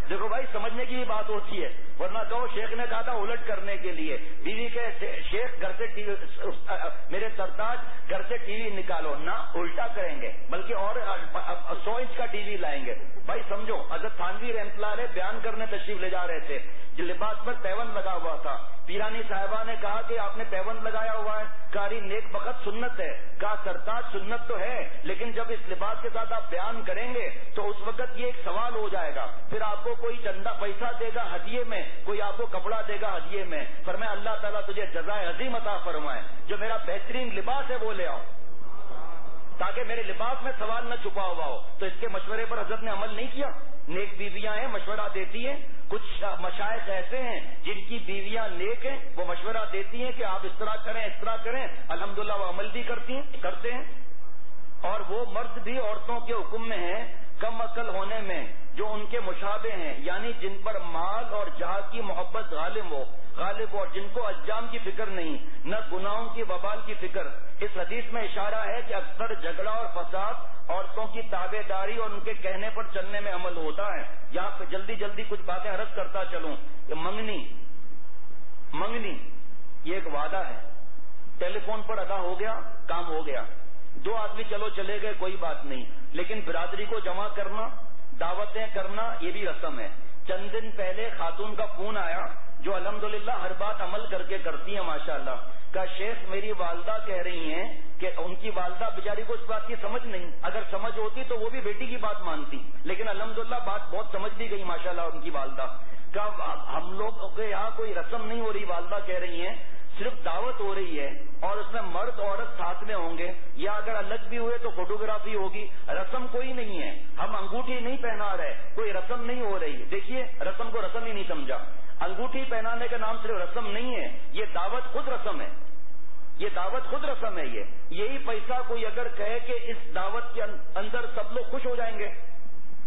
[SPEAKER 2] دیکھو بھائی، سمجھنے کی بھی بات ہوتی ہے، ورنہ کہو شیخ نے کہا تھا الٹ کرنے کے لیے، بیوی کے شیخ گھر سے میرے سرتاج گھر سے ٹی وی نکالو، نہ الٹا کریں گے، بلکہ اور 100 انچ کا ٹی وی لائیں گے۔ بھائی سمجھو، حضرت تھانوی رحمۃ اللہ علیہ بیان کرنے تشریف لے جا رہے تھے، جو لباس پر پیون لگا ہوا تھا، پیرانی صاحبہ نے کہا کہ آپ نے پیون لگایا ہوا ہے، کاری نیک بخت سنت ہے، کہا سرتاج سنت تو ہے، لیکن جب اس لباس کے ساتھ آپ بیان کریں گے تو اس وقت یہ ایک سوال ہو جائے گا، پھر آپ کو کوئی چندہ پیسہ دے گا ہدیے میں، کوئی آپ کو کپڑا دے گا ہدیے میں، فرمایا اللہ تعالیٰ تجھے جزائے عظیم عطا فرمائے، جو میرا بہترین لباس ہے وہ لے آؤ، تاکہ میرے لباس میں سوال نہ چھپا ہوا ہو۔ تو اس کے مشورے پر حضرت نے عمل نہیں کیا۔ نیک بیویاں ہیں، مشورہ دیتی ہیں، کچھ مشائخ ایسے ہیں جن کی بیویاں نیک ہیں، وہ مشورہ دیتی ہیں کہ آپ اس طرح کریں، اس طرح کریں، الحمدللہ وہ عمل بھی کرتے ہیں۔ اور وہ مرد بھی عورتوں کے حکم میں ہیں کم عقل ہونے میں جو ان کے مشابہ ہیں، یعنی جن پر مال اور جاہ کی محبت غالب ہو، اور جن کو انجام کی فکر نہیں، نہ گناہوں کی وبال کی فکر۔ اس حدیث میں اشارہ ہے کہ اکثر جھگڑا اور فساد عورتوں کی تابع داری اور ان کے کہنے پر چلنے میں عمل ہوتا ہے۔ یہاں پہ جلدی کچھ باتیں عرض کرتا چلوں کہ منگنی یہ ایک وعدہ ہے، ٹیلی فون پر ادا ہو گیا، کام ہو گیا، 2 آدمی چلو چلے گئے، کوئی بات نہیں، لیکن برادری کو جمع کرنا، دعوتیں کرنا، یہ بھی رسم ہے۔ چند دن پہلے خاتون کا فون آیا جو الحمدللہ ہر بات عمل کر کے کرتی ہیں ماشاءاللہ، کا شیخ میری والدہ کہہ رہی ہیں کہ ان کی والدہ بیچاری کو اس بات کی سمجھ نہیں، اگر سمجھ ہوتی تو وہ بھی بیٹی کی بات مانتی، لیکن الحمدللہ بات بہت سمجھ بھی گئی ماشاءاللہ ان کی والدہ کا۔ ہم لوگ کے یہاں کوئی رسم نہیں ہو رہی، والدہ کہہ رہی ہیں صرف دعوت ہو رہی ہے اور اس میں مرد عورت ساتھ میں ہوں گے، یا اگر الگ بھی ہوئے تو فوٹوگرافی ہوگی، رسم کوئی نہیں ہے، ہم انگوٹھی نہیں پہنا رہے، کوئی رسم نہیں ہو رہی۔ دیکھیے رسم کو رسم ہی نہیں سمجھا، انگوٹھی پہنانے کا نام صرف رسم نہیں ہے، یہ دعوت خود رسم ہے، یہ دعوت خود رسم ہے۔ یہی پیسہ کوئی اگر کہے کہ اس دعوت کے اندر سب لوگ خوش ہو جائیں گے،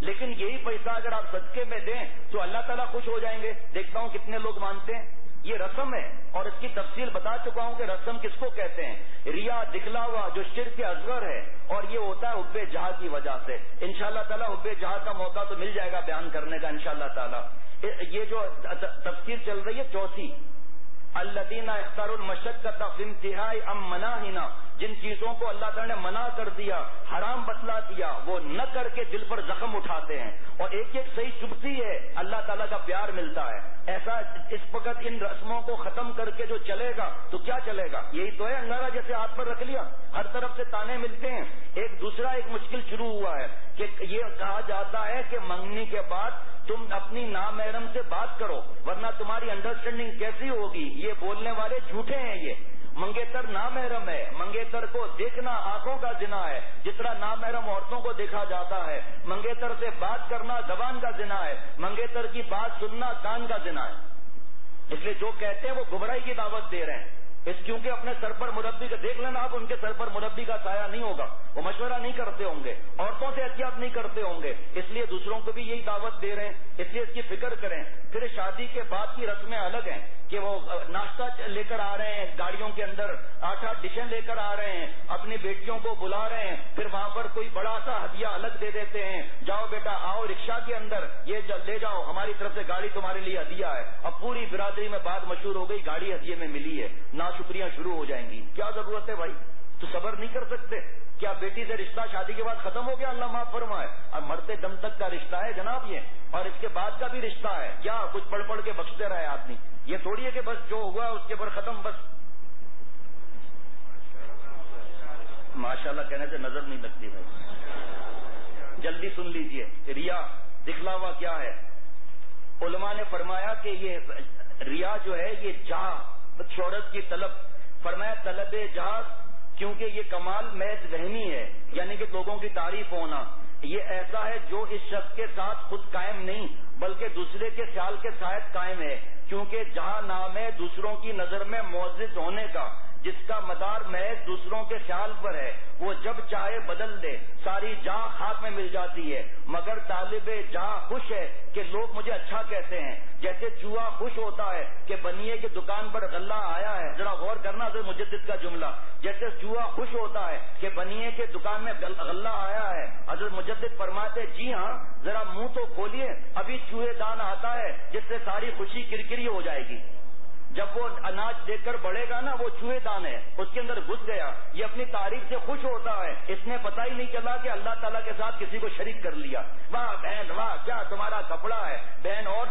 [SPEAKER 2] لیکن یہی پیسہ اگر آپ صدقے میں دیں تو اللہ تعالیٰ خوش ہو جائیں گے۔ دیکھتا ہوں کتنے لوگ مانتے ہیں، یہ رسم ہے، اور اس کی تفصیل بتا چکا ہوں کہ رسم کس کو کہتے ہیں۔ ریا دکھلاوا جو شرک اصغر ہے، اور یہ ہوتا ہے حب جہاں کی وجہ سے۔ انشاءاللہ تعالیٰ حب جہاں کا موقع تو مل جائے گا بیان کرنے کا انشاءاللہ تعالیٰ۔ یہ جو تفسیر چل رہی ہے 4 الذین اختاروا المشقۃ فی انتہاء مناہنا، جن چیزوں کو اللہ تعالیٰ نے منع کر دیا، حرام بتلا دیا، وہ نہ کر کے دل پر زخم اٹھاتے ہیں، اور ایک صحیح چبھتی ہے، اللہ تعالیٰ کا پیار ملتا ہے۔ ایسا اس وقت ان رسموں کو ختم کر کے جو چلے گا تو کیا چلے گا؟ یہی تو ہے، انگارہ جیسے ہاتھ پر رکھ لیا، ہر طرف سے تانے ملتے ہیں۔ ایک دوسرا ایک مشکل شروع ہوا ہے کہ یہ کہا جاتا ہے کہ منگنی کے بعد تم اپنی نامحرم سے بات کرو، ورنہ تمہاری انڈرسٹینڈنگ کیسی ہوگی؟ یہ بولنے والے جھوٹے ہیں۔ یہ منگیتر نامحرم ہے، منگیتر کو دیکھنا آنکھوں کا زنا ہے، جس طرح نامحرم عورتوں کو دیکھا جاتا ہے۔ منگیتر سے بات کرنا زبان کا زنا ہے، منگیتر کی بات سننا کان کا زنا ہے۔ اس لیے جو کہتے ہیں وہ گمراہی کی دعوت دے رہے ہیں، کیونکہ اپنے سر پر مربی کا دیکھ لینا، آپ ان کے سر پر مربی کا سایہ نہیں ہوگا، وہ مشورہ نہیں کرتے ہوں گے، عورتوں سے احتیاط نہیں کرتے ہوں گے، اس لیے دوسروں کو بھی یہی دعوت دے رہے ہیں، اس لیے اس کی فکر کریں۔ پھر شادی کے بعد کی رسمیں الگ ہیں کہ وہ ناشتہ لے کر آ رہے ہیں گاڑیوں کے اندر، 8 ڈشیں لے کر آ رہے ہیں، اپنی بیٹیوں کو بلا رہے ہیں، پھر وہاں پر کوئی بڑا سا ہدیہ الگ دے دیتے ہیں، جاؤ بیٹا آؤ رکشا کے اندر یہ لے جاؤ، ہماری طرف سے گاڑی تمہارے لیے ہدیہ ہے۔ اب پوری برادری میں بات مشہور ہو گئی گاڑی ہدیے میں ملی ہے، ناشکریاں شروع ہو جائیں گی۔ کیا ضرورت ہے بھائی؟ تو صبر نہیں کر سکتے؟ کیا بیٹی سے رشتہ شادی کے بعد ختم ہو گیا؟ اللہ معاف فرمائے۔ اب مرتے دم تک کا رشتہ ہے جناب یہ، اور اس کے بعد کا بھی رشتہ ہے۔ کیا کچھ پڑھ پڑھ کے بخشتے رہے آدمی؟ یہ تھوڑی ہے کہ بس جو ہوا اس کے پر ختم بس۔ ماشاءاللہ کہنے سے نظر نہیں لگتی بھائی، جلدی سن لیجئے۔ ریا دکھلاوا کیا ہے؟ علماء نے فرمایا کہ یہ ریا جو ہے یہ جاہ، شہرت کی طلب، فرمایا طلب جاہ، کیونکہ یہ کمال محض وہمی ہے، یعنی کہ لوگوں کی تعریف ہونا، یہ ایسا ہے جو اس شخص کے ساتھ خود قائم نہیں بلکہ دوسرے کے خیال کے ساتھ قائم ہے، کیونکہ جہاں نام ہے دوسروں کی نظر میں معزز ہونے کا، جس کا مدار محض دوسروں کے خیال پر ہے، وہ جب چاہے بدل دے، ساری جاں خاک میں مل جاتی ہے، مگر طالب جاں خوش ہے کہ لوگ مجھے اچھا کہتے ہیں، جیسے چوہا خوش ہوتا ہے کہ بنیے کی دکان پر غلہ آیا ہے۔ ذرا غور کرنا حضرت مجدد کا جملہ، جیسے چوہا خوش ہوتا ہے کہ بنیے کے دکان میں غلہ آیا ہے، حضرت مجدد فرماتے جی ہاں، ذرا منہ تو کھولیے، ابھی چوہے دان آتا ہے جس سے ساری خوشی کرکری ہو جائے گی۔ جب وہ اناج دیکھ کر بڑھے گا نا، وہ چوہے دان ہے، اس کے اندر گھس گیا، یہ اپنی تعریف سے خوش ہوتا ہے، اس نے پتہ ہی نہیں چلا کہ اللہ تعالیٰ کے ساتھ کسی کو شریک کر لیا۔ واہ بہن واہ، کیا تمہارا کپڑا ہے، بہن اور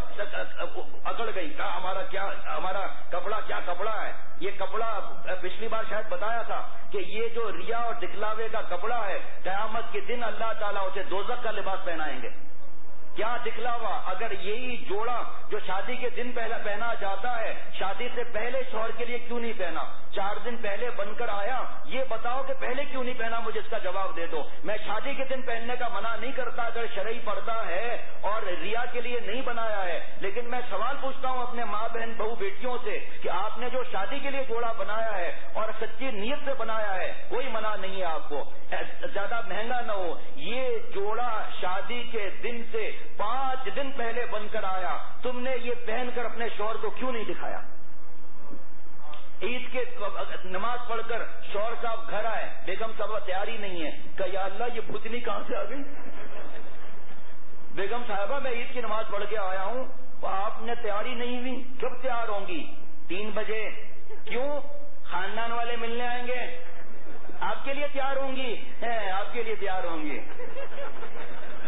[SPEAKER 2] اکڑ گئی، کہا ہمارا کپڑا کیا کپڑا ہے۔ یہ کپڑا پچھلی بار شاید بتایا تھا کہ یہ جو ریا اور دکھلاوے کا کپڑا ہے، قیامت کے دن اللہ تعالیٰ اسے دوزخ کا لباس پہنائیں گے۔ کیا دکھلاوا؟ اگر یہی جوڑا جو شادی کے دن پہنا جاتا ہے، شادی سے پہلے شوہر کے لیے کیوں نہیں پہنا؟ 4 دن پہلے بن کر آیا، یہ بتاؤ کہ پہلے کیوں نہیں پہنا، مجھے اس کا جواب دے دو۔ میں شادی کے دن پہننے کا منع نہیں کرتا اگر شرعی پردہ ہے اور ریا کے لیے نہیں بنایا ہے، لیکن میں سوال پوچھتا ہوں اپنے ماں بہن بہو بیٹیوں سے کہ آپ نے جو شادی کے لیے جوڑا بنایا ہے اور سچی نیت سے بنایا ہے، کوئی منع نہیں ہے آپ کو، زیادہ مہنگا نہ ہو، یہ جوڑا شادی کے دن سے 5 دن پہلے بن کر آیا، تم نے یہ پہن کر اپنے شوہر کو کیوں نہیں دکھایا؟ عید کے نماز پڑھ کر شوہر صاحب گھر آئے، بیگم صاحبہ تیاری نہیں ہے، کہ یا اللہ یہ بھوتنی کہاں سے آ گئی؟ بیگم صاحبہ میں عید کی نماز پڑھ کے آیا ہوں، آپ نے تیاری نہیں ہوئی، کب تیار ہوں گی؟ 3 بجے۔ کیوں؟ خاندان والے ملنے آئیں گے، آپ کے لیے تیار ہوں گی، آپ کے لیے تیار ہوں گی۔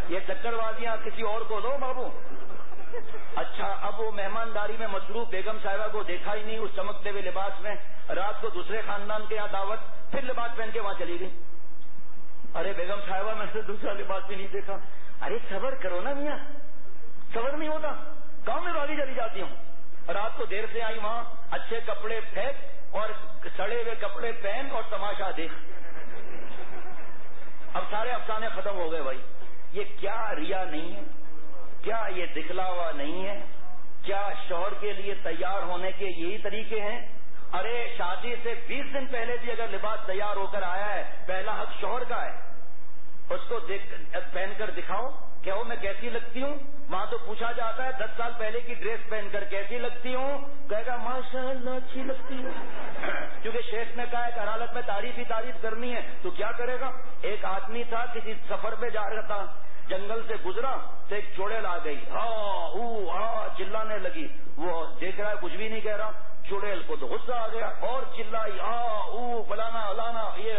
[SPEAKER 2] یہ چکر بازیاں کسی اور کو دو بابو۔ اچھا، اب وہ مہمانداری میں مصروف بیگم صاحبہ کو دیکھا ہی نہیں اس چمکتے ہوئے لباس میں، رات کو دوسرے خاندان کے یہاں دعوت، پھر لباس پہن کے وہاں چلی گئی۔ ارے بیگم صاحبہ میں نے دوسرا لباس بھی نہیں دیکھا۔ ارے صبر کرو نا میاں، صبر نہیں ہوتا، کام میں بھاگی چلی جاتی ہوں۔ رات کو دیر سے آئی، وہاں اچھے کپڑے پھینک اور سڑے ہوئے کپڑے پہن اور تماشا دیکھ۔ اب سارے افسانے ختم ہو گئے بھائی۔ یہ کیا ریا نہیں ہے؟ کیا یہ دکھلاوا نہیں ہے؟ کیا شوہر کے لیے تیار ہونے کے یہی طریقے ہیں؟ ارے شادی سے 20 دن پہلے بھی اگر لباس تیار ہو کر آیا ہے، پہلا حق شوہر کا ہے، اس کو پہن کر دکھاؤ کہ وہ میں کیسی لگتی ہوں۔ وہاں تو پوچھا جاتا ہے 10 سال پہلے کی ڈریس پہن کر کیسی لگتی ہوں، کہے گا ماشاء اللہ اچھی لگتی ہوں، کیونکہ شیخ نے کہا ہے کہ ہر حالت میں تعریف ہی تعریف کرنی ہے، تو کیا کرے گا؟ ایک آدمی تھا کسی سفر پہ جا رہا تھا، جنگل سے گزرا تو ایک چڑیل آ گئی، چلانے لگی، وہ دیکھ رہا ہے کچھ بھی نہیں کہہ رہا، چڑیل کو تو غصہ آ گیا اور چلائی، فلانا فلانا، یہ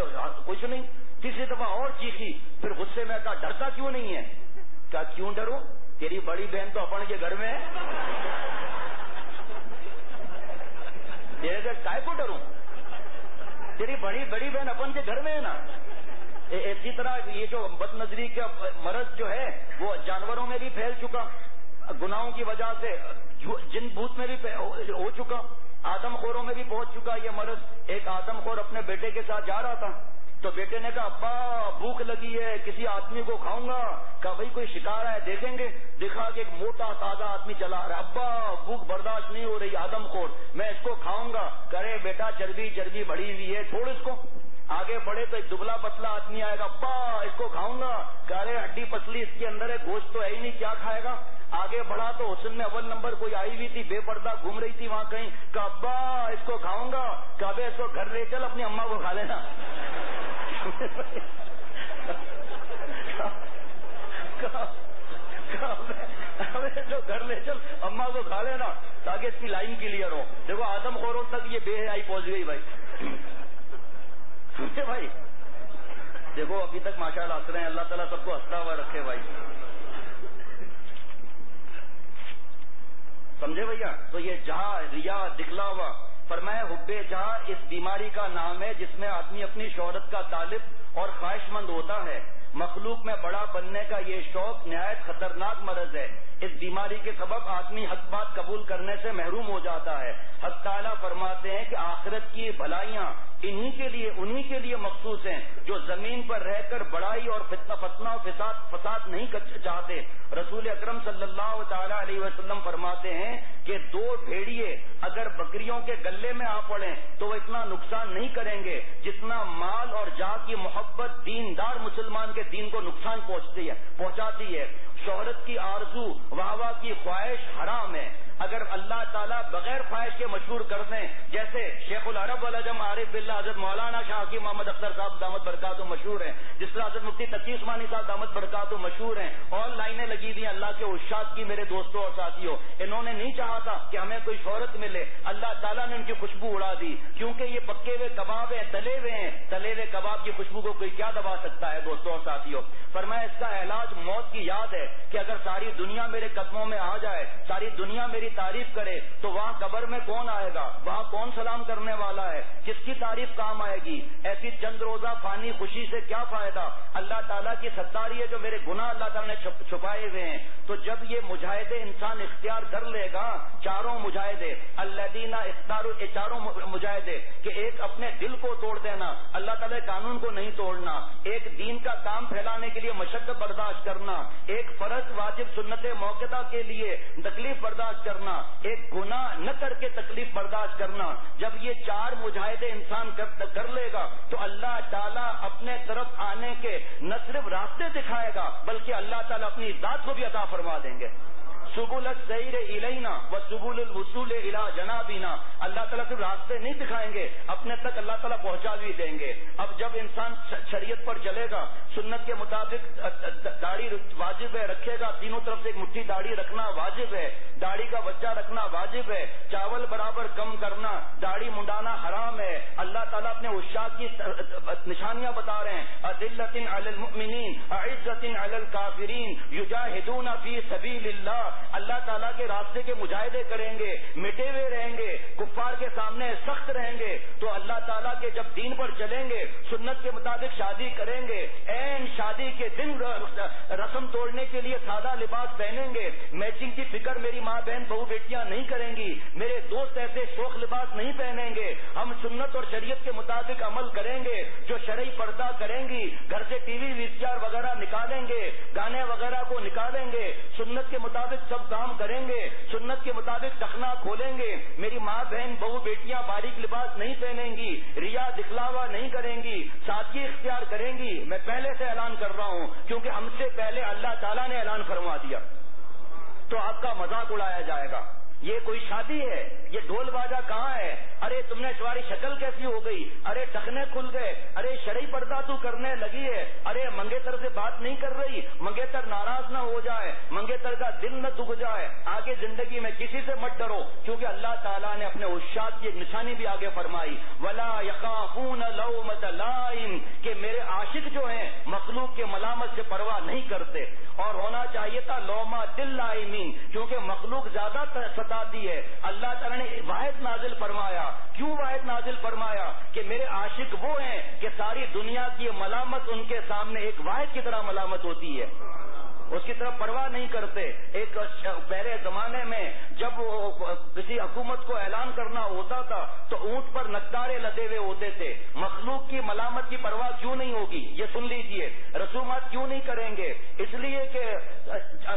[SPEAKER 2] کچھ نہیں، تیسری دفعہ اور چیخی، پھر غصے میں کہا ڈرتا کیوں نہیں ہے؟ کہا کیوں ڈروں، تیری بڑی بہن تو اپن کے گھر میں ہے، تیرے سے کائے کو ڈروں، تیری بڑی بہن اپن کے گھر میں ہے نا۔ اسی طرح یہ جو بد نظری کا مرض جو ہے وہ جانوروں میں بھی پھیل چکا، گناہوں کی وجہ سے جن بھوت میں بھی ہو چکا، آدم خوروں میں بھی پہنچ چکا یہ مرض۔ ایک آدم خور اپنے بیٹے کے ساتھ جا رہا تھا تو بیٹے نے کہا ابا بھوک لگی ہے، کسی آدمی کو کھاؤں گا، کہا بھائی کوئی شکار ہے دیکھیں گے، دکھا کہ ایک موٹا تازہ آدمی چلا رہا ہے، ابا بھوک برداشت نہیں ہو رہی، آدم خور میں اس کو کھاؤں گا، کرے بیٹا چربی بڑھی ہوئی ہے، چھوڑ اس کو۔ آگے بڑھے تو ایک دبلا پتلا آدمی آئے گا، با اس کو کھاؤں گا، کہہ رہے ہڈی پسلی اس کے اندر ہے، گوشت تو ہے ہی نہیں، کیا کھائے گا؟ آگے بڑھا تو حسن میں اول نمبر کوئی آئی ہوئی تھی، بے پردہ گھوم رہی تھی وہاں کہیں، کہا ابا اس کو کھاؤں گا، کہا بے اس کو گھر لے چل اپنی اماں کو کھا لینا۔ جو گھر لے چل اماں کو کھا لینا تاکہ اس کی لائن کلیئر ہو۔ دیکھو آدم خوروں تک یہ بے حیائی پہنچ گئی بھائی۔ سمجھے بھائی؟ دیکھو ابھی تک ماشاءاللہ ہنس رہے ہیں، اللہ تعالیٰ سب کو ہنستا ہوا رکھے بھائی۔ سمجھے بھیا؟ تو یہ جہاں ریا دکھلاوا، فرمایا حب جہاں اس بیماری کا نام ہے جس میں آدمی اپنی شہرت کا طالب اور خواہش مند ہوتا ہے۔ مخلوق میں بڑا بننے کا یہ شوق نہایت خطرناک مرض ہے۔ اس بیماری کے سبب آدمی حق بات قبول کرنے سے محروم ہو جاتا ہے۔ حق تعالیٰ فرماتے ہیں کہ آخرت کی بھلائیاں انہی کے لیے مخصوص ہیں جو زمین پر رہ کر بڑائی اور فتنہ و فساد نہیں چاہتے۔ رسول اکرم صلی اللہ تعالی علیہ وسلم فرماتے ہیں کہ 2 بھیڑیے اگر بکریوں کے گلے میں آ پڑیں تو وہ اتنا نقصان نہیں کریں گے جتنا مال اور جاہ کی محبت دیندار مسلمان کے دین کو نقصان پہنچاتی ہے۔ شہرت کی آرزو، واہ کی خواہش حرام ہے۔ اگر اللہ تعالیٰ بغیر خواہش کے مشہور کر دیں، جیسے شیخ العرب والعجم عارف باللہ حضرت مولانا شاہ حکیم محمد اختر صاحب دامت برکاتہ مشہور ہیں، جس طرح حضرت مفتی تقی عثمانی صاحب دامت برکاتہ مشہور ہیں، اور لائنیں لگی ہوئی ہیں اللہ کے عشاق کی، میرے دوستوں اور ساتھیوں۔ انہوں نے نہیں چاہا تھا کہ ہمیں کوئی شہرت ملے، اللہ تعالیٰ نے ان کی خوشبو اڑا دی، کیونکہ یہ پکے ہوئے کباب ہیں، تلے ہوئے کباب کی خوشبو کو کوئی کیا دبا سکتا ہے دوستوں اور ساتھیوں۔ فرمایا اس کا علاج موت کی یاد ہے کہ اگر ساری دنیا میرے قدموں میں آ جائے، ساری دنیا میری تعریف کرے تو وہاں قبر میں کون آئے گا؟ وہاں کون سلام کرنے والا ہے؟ کس کی تعریف کام آئے گی؟ ایسی چند روزہ فانی خوشی سے کیا فائدہ؟ اللہ تعالیٰ کی ستاری ہے جو میرے گناہ اللہ تعالیٰ نے چھپائے ہوئے ہیں۔ تو جب یہ مجاہدے انسان اختیار کر لے گا، چاروں مجاہدے الذین اختاروا، چاروں مجاہدے کہ ایک اپنے دل کو توڑ دینا، اللہ تعالیٰ قانون کو نہیں توڑنا، ایک دین کا کام پھیلانے کے لیے مشقت برداشت کرنا، ایک فرض واجب سنت موقعہ کے لیے تکلیف برداشت کرنا، ایک گناہ نہ کر کے تکلیف برداشت کرنا، جب یہ 4 مجاہدے انسان کر لے گا تو اللہ تعالیٰ اپنے طرف آنے کے نہ صرف راستے دکھائے گا بلکہ اللہ تعالیٰ اپنی ذات کو بھی عطا فرما دیں گے۔ سبل السیر الینا و سبل الوصول الی جنابنا، اللہ تعالیٰ صرف راستے نہیں دکھائیں گے، اپنے تک اللہ تعالیٰ پہنچا بھی دیں گے۔ اب جب انسان شریعت پر چلے گا، سنت کے مطابق داڑھی واجب ہے رکھے گا، تینوں طرف سے ایک مٹھی داڑھی رکھنا واجب ہے، داڑھی کا بچہ رکھنا واجب ہے، چاول برابر کم کرنا، داڑھی منڈانا حرام ہے۔ اللہ تعالیٰ اپنے عشاق کی نشانیاں بتا رہے ہیں، اذلۃ علی المؤمنین اعزۃ علی الکافرین یجاہدون فی سبیل اللہ، اللہ تعالیٰ کے راستے کے مجاہدے کریں گے، مٹے ہوئے رہیں گے، کفار کے سامنے سخت رہیں گے، تو اللہ تعالیٰ کے جب دین پر چلیں گے، سنت کے مطابق شادی کریں گے، این شادی کے دن رسم توڑنے کے لیے سادہ لباس پہنیں گے، میچنگ کی فکر میری ماں بہن بہو بیٹیاں نہیں کریں گی، میرے دوست ایسے شوخ لباس نہیں پہنیں گے، ہم سنت اور شریعت کے مطابق عمل کریں گے، جو شرعی پردہ کریں گی، گھر سے ٹی وی VCR وغیرہ نکالیں گے، گانے وغیرہ کو نکالیں گے، سنت کے مطابق سب کام کریں گے، سنت کے مطابق ٹخنا کھولیں گے، میری ماں بہن بہو بیٹیاں باریک لباس نہیں پہنیں گی، ریا دکھلاوا نہیں کریں گی، سادگی اختیار کریں گی۔ میں پہلے سے اعلان کر رہا ہوں کیونکہ ہم سے پہلے اللہ تعالیٰ نے اعلان فرما دیا، تو آپ کا مذاق اڑایا جائے گا۔ یہ کوئی شادی ہے؟ یہ ڈھول باجا کہاں ہے؟ ارے تم نے تمہاری شکل کیسی ہو گئی؟ ارے ٹخنے کھل گئے؟ ارے شرعی پردہ تو کرنے لگی ہے؟ ارے منگیتر سے بات نہیں کر رہی، منگیتر ناراض نہ ہو جائے، منگیتر کا دل نہ دکھ جائے۔ آگے زندگی میں کسی سے مت ڈرو، کیونکہ اللہ تعالیٰ نے اپنے عشاق کی ایک نشانی بھی آگے فرمائی، ولا یخافون لومۃ لائم، کہ میرے عاشق جو ہیں مخلوق کے ملامت سے پرواہ نہیں کرتے۔ اور ہونا چاہیے تھا لومۃ اللائمین، کیونکہ مخلوق زیادہ ستاتی ہے۔ اللہ تعالیٰ نے واحد نازل فرمایا، کیوں واحد نازل فرمایا؟ کہ میرے عاشق وہ ہیں کہ ساری دنیا کی ملامت ان کے سامنے ایک واحد کی طرح ملامت ہوتی ہے، اس کی طرف پرواہ نہیں کرتے۔ ایک پہلے زمانے میں جب کسی حکومت کو اعلان کرنا ہوتا تھا تو اونٹ پر نقطارے لدے ہوئے ہوتے تھے۔ مخلوق کی ملامت کی پرواہ کیوں نہیں ہوگی؟ یہ سن لیجئے، رسومات کیوں نہیں کریں گے؟ اس لیے کہ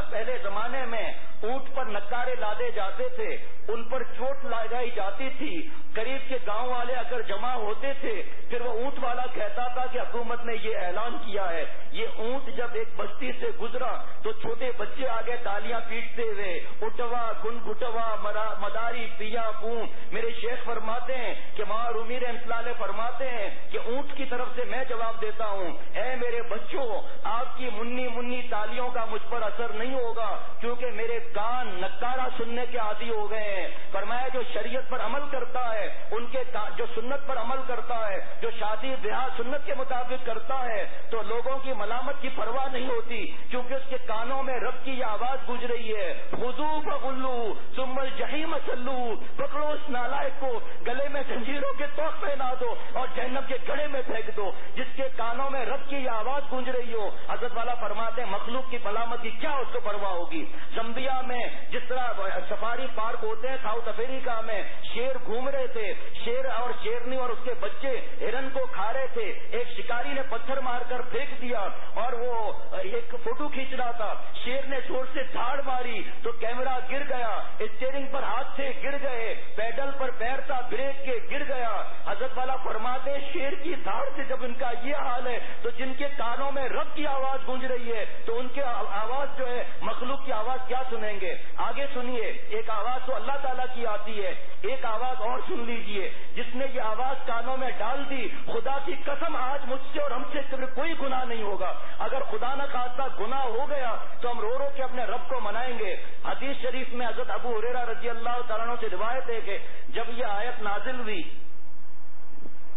[SPEAKER 2] پہلے زمانے میں اونٹ پر نکارے لادے جاتے تھے، ان پر چوٹ لگائی جاتی تھی، قریب کے گاؤں والے اگر جمع ہوتے تھے پھر وہ اونٹ والا کہتا تھا کہ حکومت نے یہ اعلان کیا ہے۔ یہ اونٹ جب ایک بستی سے گزرا تو چھوٹے بچے آگے تالیاں پیٹتے ہوئے اٹوا گن گٹوا مداری پیا پون۔ میرے شیخ فرماتے ہیں کہ ماں رومی رحمۃ اللہ علیہ فرماتے ہیں کہ اونٹ کی طرف سے میں جواب دیتا ہوں، اے میرے بچوں، آپ کی منی منی تالیوں کا مجھ پر اثر نہیں ہوگا، کیونکہ میرے کان نکارا سننے کے عادی ہو گئے ہیں۔ فرمایا جو شریعت پر عمل کرتا ہے، ان کے جو سنت پر عمل کرتا ہے، جو شادی بیاہ سنت کے مطابق کرتا ہے، تو لوگوں کی ملامت کی پرواہ نہیں ہوتی، کیونکہ اس کے کانوں میں رب کی یہ آواز گونج رہی ہے، خذوا فغلوا ثم الجحیم صلوا۔ پکڑو اس نالائق کو، گلے میں زنجیروں کے توق پہنا دو اور جہنم کے گڑھے میں پھینک دو، جس کے کانوں میں رب کی یہ آواز گونج رہی ہو۔ حضرت والا فرماتے ہیں مخلوق کی ملامت کی کیا اس کو پرواہ ہوگی۔ زمبیا میں جس طرح سفاری پارک ہوتے ہیں، ساؤتھ افریقہ میں شیر گھوم رہے تھے، شیر اور شیرنی اور اس کے بچے ہرن کو کھا رہے تھے، ایک شکاری نے پتھر مار کر پھینک دیا اور وہ ایک فوٹو کھینچ رہا تھا، شیر نے زور سے دھاڑ ماری تو کیمرہ گر گیا، اسٹیئرنگ پر ہاتھ سے گر گئے، پیڈل پر پیر تھا بریک کے گر گیا۔ حضرت والا فرماتے شیر کی دھاڑ سے جب ان کا یہ حال ہے تو جن کے کانوں میں رب کی آواز گونج رہی ہے تو ان کے آواز جو ہے مخلوق کی آواز کیا سنیں گے۔ آگے سنیے، ایک آواز تو اللہ تعالیٰ کی آتی ہے، ایک آواز اور سن لیجئے، جس نے یہ آواز کانوں میں ڈال دی، خدا کی قسم آج مجھ سے اور ہم سے کوئی گناہ نہیں ہوگا، اگر خدا نہ خواستہ گناہ ہو گیا تو ہم رو رو کے اپنے رب کو منائیں گے۔ حدیث شریف میں حضرت ابو ہریرہ رضی اللہ تعالیٰ عنہ سے روایت ہے کہ جب یہ آیت نازل ہوئی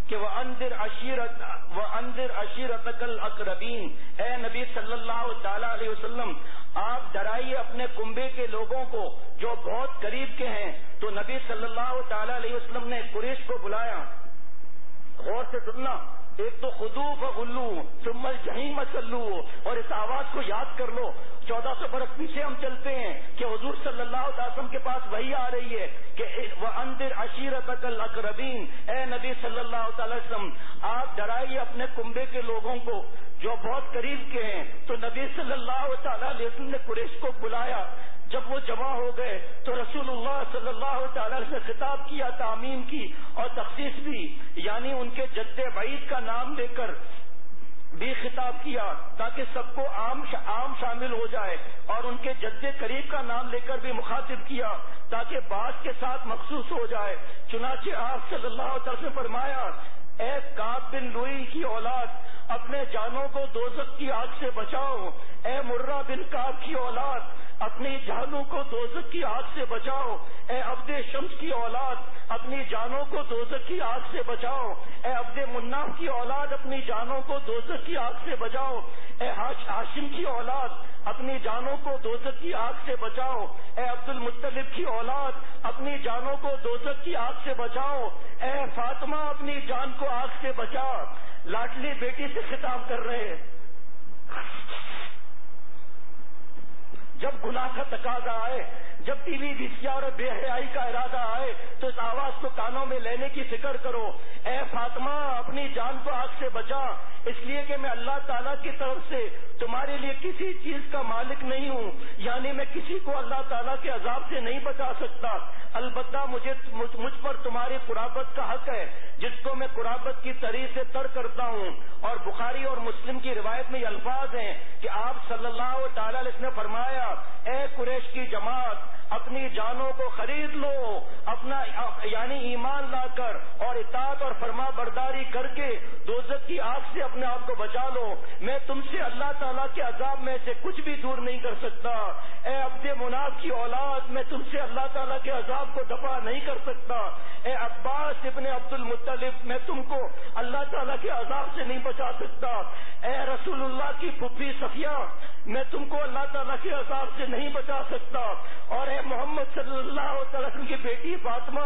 [SPEAKER 2] کہ وَأَنذِرْ عَشِيرَتَكَ الْأَقْرَبِينَ، اے نبی صلی اللہ تعالی علیہ وسلم آپ ڈرائیے اپنے کنبے کے لوگوں کو جو بہت قریب کے ہیں۔ تو نبی صلی اللہ تعالی علیہ وسلم نے قریش کو بلایا، غور سے سننا، ایک تو خذوا فغلوا ثم الجحیم صلوا، اور اس آواز کو یاد کر لو۔ 1400 برس پیچھے ہم چلتے ہیں کہ حضور صلی اللہ علیہ وسلم کے پاس وحی آ رہی ہے کہ وَأَنذِرْ عَشِيرَتَكَ الْأَقْرَبِينَ، اے نبی صلی اللہ علیہ وسلم آپ ڈرائیے اپنے کنبے کے لوگوں کو جو بہت قریب کے ہیں۔ تو نبی صلی اللہ تعالی علیہ وسلم نے قریش کو بلایا، جب وہ جمع ہو گئے تو رسول اللہ صلی اللہ تعالی علیہ وسلم نے خطاب کیا، تعمیم کی اور تخصیص بھی، یعنی ان کے جد بعید کا نام لے کر بھی خطاب کیا تاکہ سب کو عام شامل ہو جائے، اور ان کے جد قریب کا نام لے کر بھی مخاطب کیا تاکہ بعض کے ساتھ مخصوص ہو جائے۔ چنانچہ آپ صلی اللہ علیہ وسلم نے فرمایا، اے کعب بن لوئی کی اولاد اپنے جانوں کو دوزخ کی آگ سے بچاؤ، اے مرہ بن کعب کی اولاد اپنی جانوں کو دوزخ کی آگ سے بچاؤ، اے عبد شمس کی اولاد اپنی جانوں کو دوزخ کی آگ سے بچاؤ، اے عبد مناف کی اولاد اپنی جانوں کو دوزخ کی آگ سے بچاؤ، اے ہاشم کی اولاد اپنی جانوں کو دوزخ کی آگ سے بچاؤ، اے عبد المطلب کی اولاد اپنی جانوں کو دوزخ کی آگ سے بچاؤ، اے فاطمہ اپنی جان کو آگ سے بچا۔ لاڈلی بیٹی سے خطاب کر رہے ہیں۔ جب گناہ کا تقاضا آئے، جب ٹی وی ویسیار اور بے حیائی کا ارادہ آئے تو اس آواز کو کانوں میں لینے کی فکر کرو، اے فاطمہ اپنی جان کو آگ سے بچا، اس لیے کہ میں اللہ تعالیٰ کی طرف سے تمہارے لیے کسی چیز کا مالک نہیں ہوں، یعنی میں کسی کو اللہ تعالیٰ کے عذاب سے نہیں بچا سکتا، البتہ مجھ پر تمہاری قرابت کا حق ہے جس کو میں قرابت کی طریق سے تر کرتا ہوں۔ اور بخاری اور مسلم کی روایت میں یہ الفاظ ہیں کہ آپ صلی اللہ تعالی علیہ وسلم نے فرمایا، اے قریش کی جماعت اپنی جانوں کو خرید لو، اپنا یعنی ایمان لا کر اور اطاعت اور فرما برداری کر کے دوزخ کی آگ سے اپنے آپ کو بچا لو، میں تم سے اللہ تعالیٰ کے عذاب میں سے کچھ بھی دور نہیں کر سکتا، اے عبد مناف کی اولاد میں تم سے اللہ تعالیٰ کے عذاب کو دفع نہیں کر سکتا، اے عباس ابن عبد المطلب میں تم کو اللہ تعالیٰ کے عذاب سے نہیں بچا سکتا، اے رسول اللہ کی پھپھی صفیہ میں تم کو اللہ تعالیٰ کے عذاب سے نہیں بچا سکتا، اور اے محمد صلی اللہ علیہ وسلم کی بیٹی فاطمہ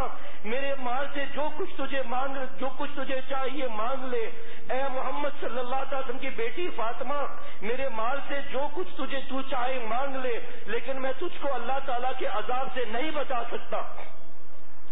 [SPEAKER 2] میرے مال سے جو کچھ تجھے چاہیے مانگ لے، اے محمد صلی اللہ علیہ وسلم کی بیٹی فاطمہ میرے مال سے جو کچھ تو چاہے مانگ لے، لیکن میں تجھ کو اللہ تعالیٰ کے عذاب سے نہیں بچا سکتا،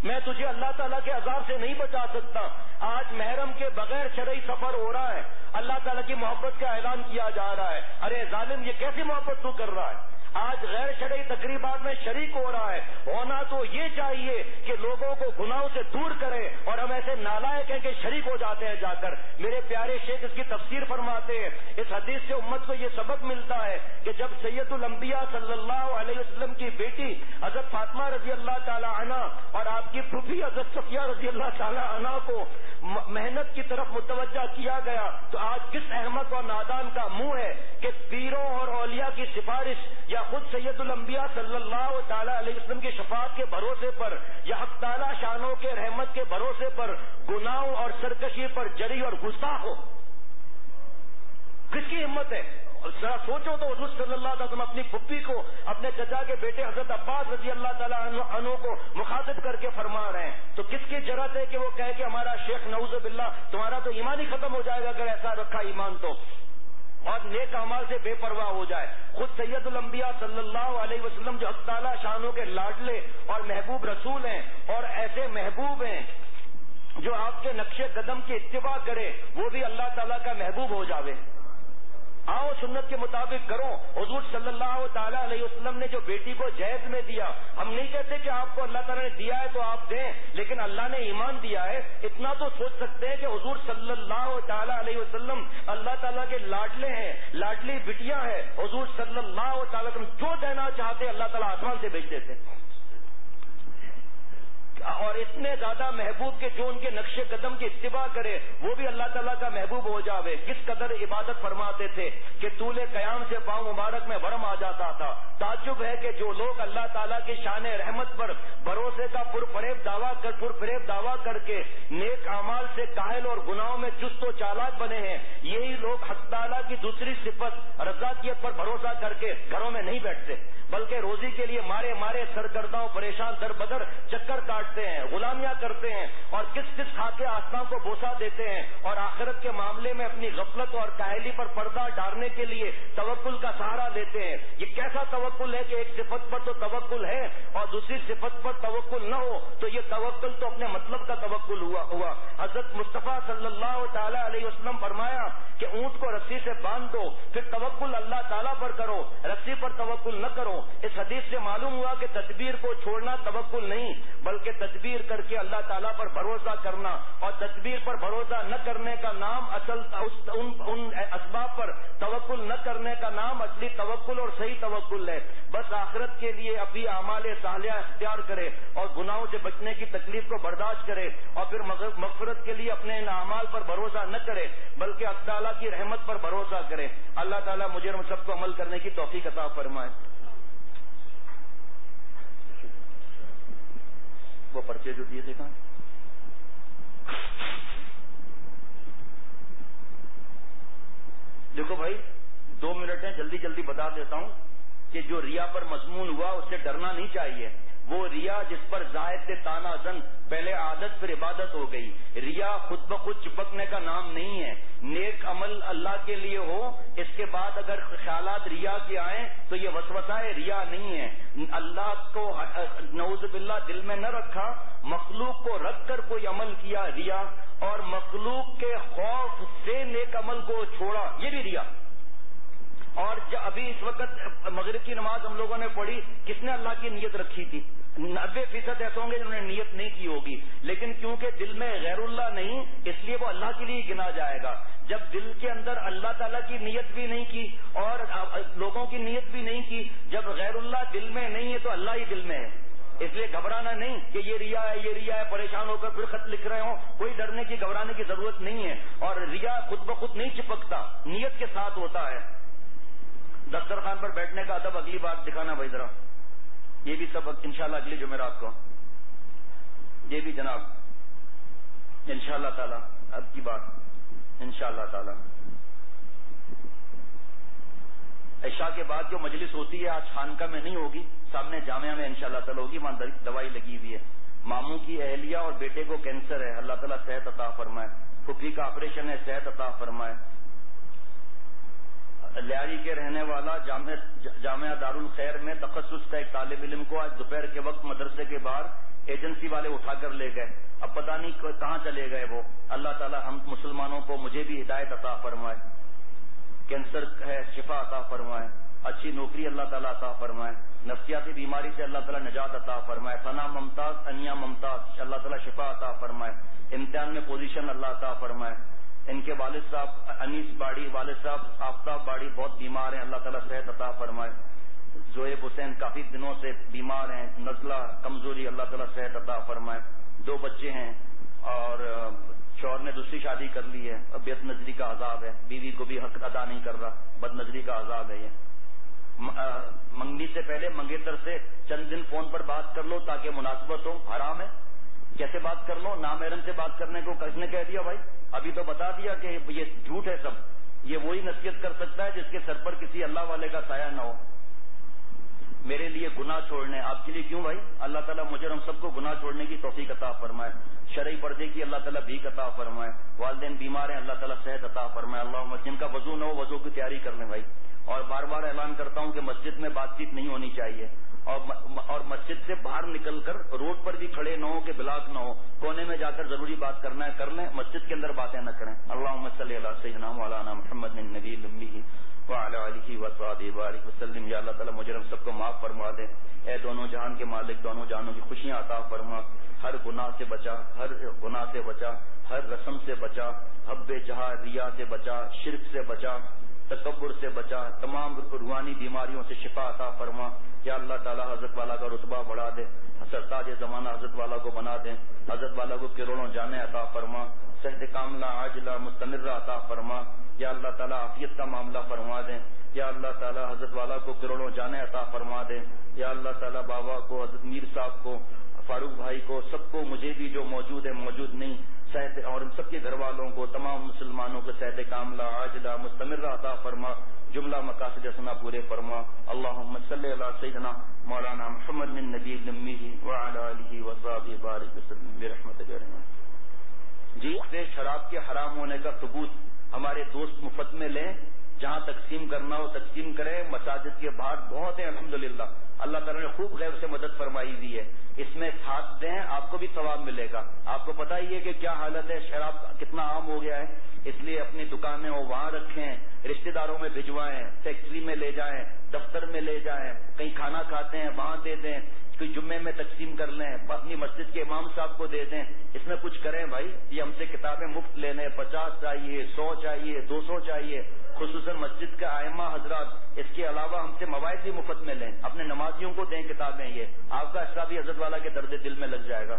[SPEAKER 2] میں تجھے اللہ تعالیٰ کے عذاب سے نہیں بچا سکتا۔ آج محرم کے بغیر شرعی سفر ہو رہا ہے، اللہ تعالیٰ کی محبت کا اعلان کیا جا رہا ہے، ارے ظالم یہ کیسی محبت تو کر رہا ہے؟ آج غیر شرعی تقریبات میں شریک ہو رہا ہے. ہونا تو یہ چاہیے کہ لوگوں کو گناہوں سے دور کرے, اور ہم ایسے نالائق ہیں کہ شریک ہو جاتے ہیں جا کر. میرے پیارے شیخ اس کی تفسیر فرماتے ہیں, اس حدیث سے امت کو یہ سبق ملتا ہے کہ جب سید الانبیاء صلی اللہ علیہ وسلم کی بیٹی حضرت فاطمہ رضی اللہ تعالی عنہ اور آپ کی پھوپھی حضرت صفیہ رضی اللہ تعالی عنہ کو محنت کی طرف متوجہ کیا گیا, تو آج کس احمق اور نادان کا منہ ہے کہ پیروں اور اولیاء کی سفارش یا خود سید الانبیاء صلی اللہ تعالی علیہ وسلم کی شفاعت کے بھروسے پر یا حق تعالی شانوں کے رحمت کے بھروسے پر گناہوں اور سرکشی پر جری اور گستاخ ہو. کس کی ہمت ہے؟ ذرا سوچو تو حضور صلی اللہ علیہ وسلم اپنی پھپھی کو, اپنے چچا کے بیٹے حضرت عباس رضی اللہ تعالیٰ عنہ کو مخاطب کر کے فرما رہے ہیں, تو کس کی جرأت ہے کہ وہ کہے کہ ہمارا شیخ نعوذ باللہ تمہارا تو ایمان ہی ختم ہو جائے گا اگر ایسا رکھا ایمان تو, اور نیک اعمال سے بے پرواہ ہو جائے. خود سید الانبیاء صلی اللہ علیہ وسلم جو حق تعالیٰ شانوں کے لاڈلے اور محبوب رسول ہیں, اور ایسے محبوب ہیں جو آپ کے نقش قدم کی اتباع کرے, وہ بھی اللہ تعالیٰ کا محبوب ہو جاوے. آؤ سنت کے مطابق کرو. حضور صلی اللہ تعالیٰ علیہ وسلم نے جو بیٹی کو جہیز میں دیا, ہم نہیں کہتے کہ آپ کو اللہ تعالیٰ نے دیا ہے تو آپ دیں, لیکن اللہ نے ایمان دیا ہے. اتنا تو سوچ سکتے ہیں کہ حضور صلی اللہ تعالیٰ علیہ وسلم اللہ تعالیٰ کے لاڈلے ہیں, لاڈلی بٹیاں ہیں. حضور صلی اللہ تعالیٰ وسلم جو دینا چاہتے اللہ تعالیٰ آسمان سے بھیج دیتے, اور اتنے زیادہ محبوب کہ جو ان کے نقش قدم کی اتباع کرے وہ بھی اللہ تعالیٰ کا محبوب ہو جاوے. کس قدر عبادت فرماتے تھے کہ طول قیام سے پاؤں مبارک میں ورم آ جاتا تھا. تعجب ہے کہ جو لوگ اللہ تعالیٰ کی شان رحمت پر بھروسے کا پرفریب دعویٰ کر کے نیک اعمال سے کاہل اور گناہوں میں چست و چالاک بنے ہیں, یہی لوگ حق تعالیٰ کی دوسری صفت رضاکیت پر بھروسہ کر کے گھروں میں نہیں بیٹھتے, بلکہ روزی کے لیے مارے سرگرداں پریشان در بدر چکر کاٹتے ہیں, غلامیاں کرتے ہیں, اور کس کھا کے آستان کو بوسا دیتے ہیں, اور آخرت کے معاملے میں اپنی غفلت اور کاہلی پر پردہ ڈالنے کے لیے توکل کا سہارا لیتے ہیں. یہ کیسا توکل ہے کہ ایک صفت پر تو توکل ہے اور دوسری صفت پر توکل نہ ہو, تو یہ توکل تو اپنے مطلب کا توکل ہوا. حضرت مصطفیٰ صلی اللہ تعالی علیہ وسلم فرمایا کہ اونٹ کو رسی سے باندھ دو, پھر توکل اللہ تعالیٰ پر کرو, رسی پر توکل نہ کرو. اس حدیث سے معلوم ہوا کہ تدبیر کو چھوڑنا توکل نہیں, بلکہ تدبیر کر کے اللہ تعالیٰ پر بھروسہ کرنا, اور تدبیر پر بھروسہ نہ کرنے کا نام ان اسباب پر توکل نہ کرنے کا نام اصلی توکل اور صحیح توکل ہے. بس آخرت کے لیے اپنی اعمال صالحہ اختیار کرے اور گناہوں سے بچنے کی تکلیف کو برداشت کرے, اور پھر مغفرت کے لیے اپنے ان اعمال پر بھروسہ نہ کرے بلکہ اللہ تعالیٰ کی رحمت پر بھروسہ کرے. اللہ تعالیٰ مجھے اور سب کو عمل کرنے کی توفیق عطا فرمائے. وہ پرچے جو دیے دیکھا, دیکھو بھائی 2 منٹ ہیں, جلدی بتا دیتا ہوں کہ جو ریا پر مضمون ہوا اس سے ڈرنا نہیں چاہیے. وہ ریا جس پر زائد تانا زن, پہلے عادت پھر عبادت ہو گئی. ریا خود بخود چپکنے کا نام نہیں ہے. نیک عمل اللہ کے لیے ہو, اس کے بعد اگر خیالات ریا کے آئیں تو یہ وسوسہ ریا نہیں ہے. اللہ کو نعوذ باللہ دل میں نہ رکھا, مخلوق کو رکھ کر کوئی عمل کیا ریا, اور مخلوق کے خوف سے نیک عمل کو چھوڑا, یہ بھی ریا. اور ابھی اس وقت مغرب کی نماز ہم لوگوں نے پڑھی, کس نے اللہ کی نیت رکھی تھی؟ 90% ایسے ہوں گے جنہوں نے نیت نہیں کی ہوگی, لیکن کیونکہ دل میں غیر اللہ نہیں اس لیے وہ اللہ کے لیے گنا جائے گا. جب دل کے اندر اللہ تعالیٰ کی نیت بھی نہیں کی اور لوگوں کی نیت بھی نہیں کی, جب غیر اللہ دل میں نہیں ہے تو اللہ ہی دل میں ہے. اس لیے گھبرانا نہیں کہ یہ ریا ہے, پریشان ہو کر پھر خط لکھ رہے ہوں, کوئی ڈرنے کی گھبرانے کی ضرورت نہیں ہے. اور ریا خود بخود نہیں چپکتا, نیت کے ساتھ ہوتا ہے. دسترخوان پر بیٹھنے کا ادب اگلی بار دکھانا بھائی ذرا, یہ بھی سب انشاءاللہ اگلی جمعرات کو, یہ بھی جناب انشاءاللہ تعالی اب کی بات انشاءاللہ تعالی. عشاء کے بعد جو مجلس ہوتی ہے آج خانقاہ میں نہیں ہوگی, سامنے جامعہ میں انشاءاللہ تعالی ہوگی. وہاں دوائی لگی ہوئی ہے. ماموں کی اہلیہ اور بیٹے کو کینسر ہے, اللہ تعالیٰ صحت عطا فرمائے. پھپھی کا آپریشن ہے, صحت عطا فرمائے. لیاری کے رہنے والا جامعہ دارالخیر میں تخصص کا ایک طالب علم کو آج دوپہر کے وقت مدرسے کے باہر ایجنسی والے اٹھا کر لے گئے. اب پتہ نہیں کہاں چلے گئے وہ. اللہ تعالیٰ ہم مسلمانوں کو, مجھے بھی ہدایت عطا فرمائے, کینسر ہے شفا عطا فرمائے. اچھی نوکری اللہ تعالیٰ عطا فرمائے، نفسیاتی بیماری سے اللہ تعالیٰ نجات عطا فرمائے، ثنا ممتاز انیا ممتاز اللہ تعالیٰ شفا عطا فرمائے، امتحان میں پوزیشن اللہ عطا فرمائے۔ ان کے والد صاحب انیس باڑی، والد صاحب آفتاب باڑی بہت بیمار ہیں، اللہ تعالیٰ صحت عطا فرمائے۔ زویب حسین کافی دنوں سے بیمار ہیں، نزلہ کمزوری اللہ تعالیٰ صحت عطا فرمائے۔ 2 بچے ہیں اور شوہر نے دوسری شادی کر لی ہے، اب بد نظری کا عذاب ہے، بیوی کو بھی حق ادا نہیں کر رہا، بد نظری کا عذاب ہے یہ۔ منگنی سے پہلے منگیتر سے چند دن فون پر بات کر لو تاکہ مناسبت ہو، حرام ہے؟ کیسے بات کر لو؟ نامحرم سے بات کرنے کو کس نے کہہ دیا بھائی؟ ابھی تو بتا دیا کہ یہ جھوٹ ہے سب۔ یہ وہی نصیحت کر سکتا ہے جس کے سر پر کسی اللہ والے کا سایہ نہ ہو۔ میرے لیے گناہ چھوڑنے، آپ کے لیے کیوں بھائی؟ اللہ تعالیٰ مجھے ہم سب کو گناہ چھوڑنے کی توفیق عطا فرمائے، شرعی پردے کی اللہ تعالیٰ بھیک عطا فرمائے، والدین بیمار ہیں اللہ تعالیٰ صحت عطا فرمائے، اللہم جن کا وضو نہ ہو وضو کی تیاری کر لیں بھائی۔ اور بار بار اعلان کرتا ہوں کہ مسجد میں بات چیت نہیں ہونی چاہیے، اور مسجد سے باہر نکل کر روڈ پر بھی کھڑے نہ ہو کہ بلاک نہ ہو، کونے میں جا کر ضروری بات کرنا ہے کر لیں، مسجد کے اندر باتیں نہ کریں۔ اللہم صلی علی سیدنا مولانا محمد النبی المی وعلی آلہ وصحبہ بارک وسلم۔ یا اللہ تعالیٰ مجرم سب کو معاف فرما دے، اے دونوں جہان کے مالک دونوں جہانوں کی خوشیاں عطا فرما، ہر گناہ سے بچا، ہر گناہ سے بچا، ہر رسم سے بچا، حب جہاں ریا سے بچا، شرک سے بچا، تکبر سے بچا، تمام روحانی بیماریوں سے شفا عطا فرما۔ یا اللہ تعالیٰ حضرت والا کا رتبہ بڑھا دے، سرتاج زمانہ حضرت والا کو بنا دے، حضرت والا کو کروڑوں جانے عطا فرما، صحت کاملہ عاجلہ مستمرہ عطا فرما۔ یا اللہ تعالیٰ عافیت کا معاملہ فرما دیں، یا اللہ تعالیٰ حضرت والا کو کروڑوں جانے عطا فرما دیں، یا اللہ تعالیٰ بابا کو، حضرت میر صاحب کو، فاروق بھائی کو، سب کو، مجھے بھی جو موجود ہے موجود نہیں، صحت اور ان سب کے گھر والوں کو، تمام مسلمانوں کو صحت کاملہ عاجلہ مستمرہ عطا فرما، جملہ مقاصد حسنہ پورے فرما۔ اللہم صلی علی سیدنا مولانا محمد النبی المی وعلی آلہ وصحبہ بارک وسلم برحمتک یا ارحم۔ جی سے شراب کے حرام ہونے کا ثبوت ہمارے دوست مفت میں لیں، جہاں تقسیم کرنا ہو تقسیم کریں، مساجد کے باہر بہت ہیں الحمدللہ، اللہ تعالیٰ نے خوب غیر سے مدد فرمائی ہوئی ہے، اس میں ساتھ دیں آپ کو بھی ثواب ملے گا۔ آپ کو پتہ ہی ہے کہ کیا حالت ہے، شراب کتنا عام ہو گیا ہے، اس لیے اپنی دکانیں ہو وہاں رکھیں، رشتہ داروں میں بھجوائیں، فیکٹری میں لے جائیں، دفتر میں لے جائیں، کہیں کھانا کھاتے ہیں وہاں دے دیں، کوئی جمعے میں تقسیم کر لیں، اپنی مسجد کے امام صاحب کو دے دیں، اس میں کچھ کریں بھائی۔ یہ ہم سے کتابیں مفت لینے، 50 چاہیے، 100 چاہیے، 200 چاہیے، خصوصاً مسجد کے ائمہ حضرات، اس کے علاوہ ہم سے مواد بھی مفت میں لیں، اپنے نمازیوں کو دیں کتابیں، یہ آپ کا حصہ بھی حضرت والا کے درد دل میں لگ جائے گا۔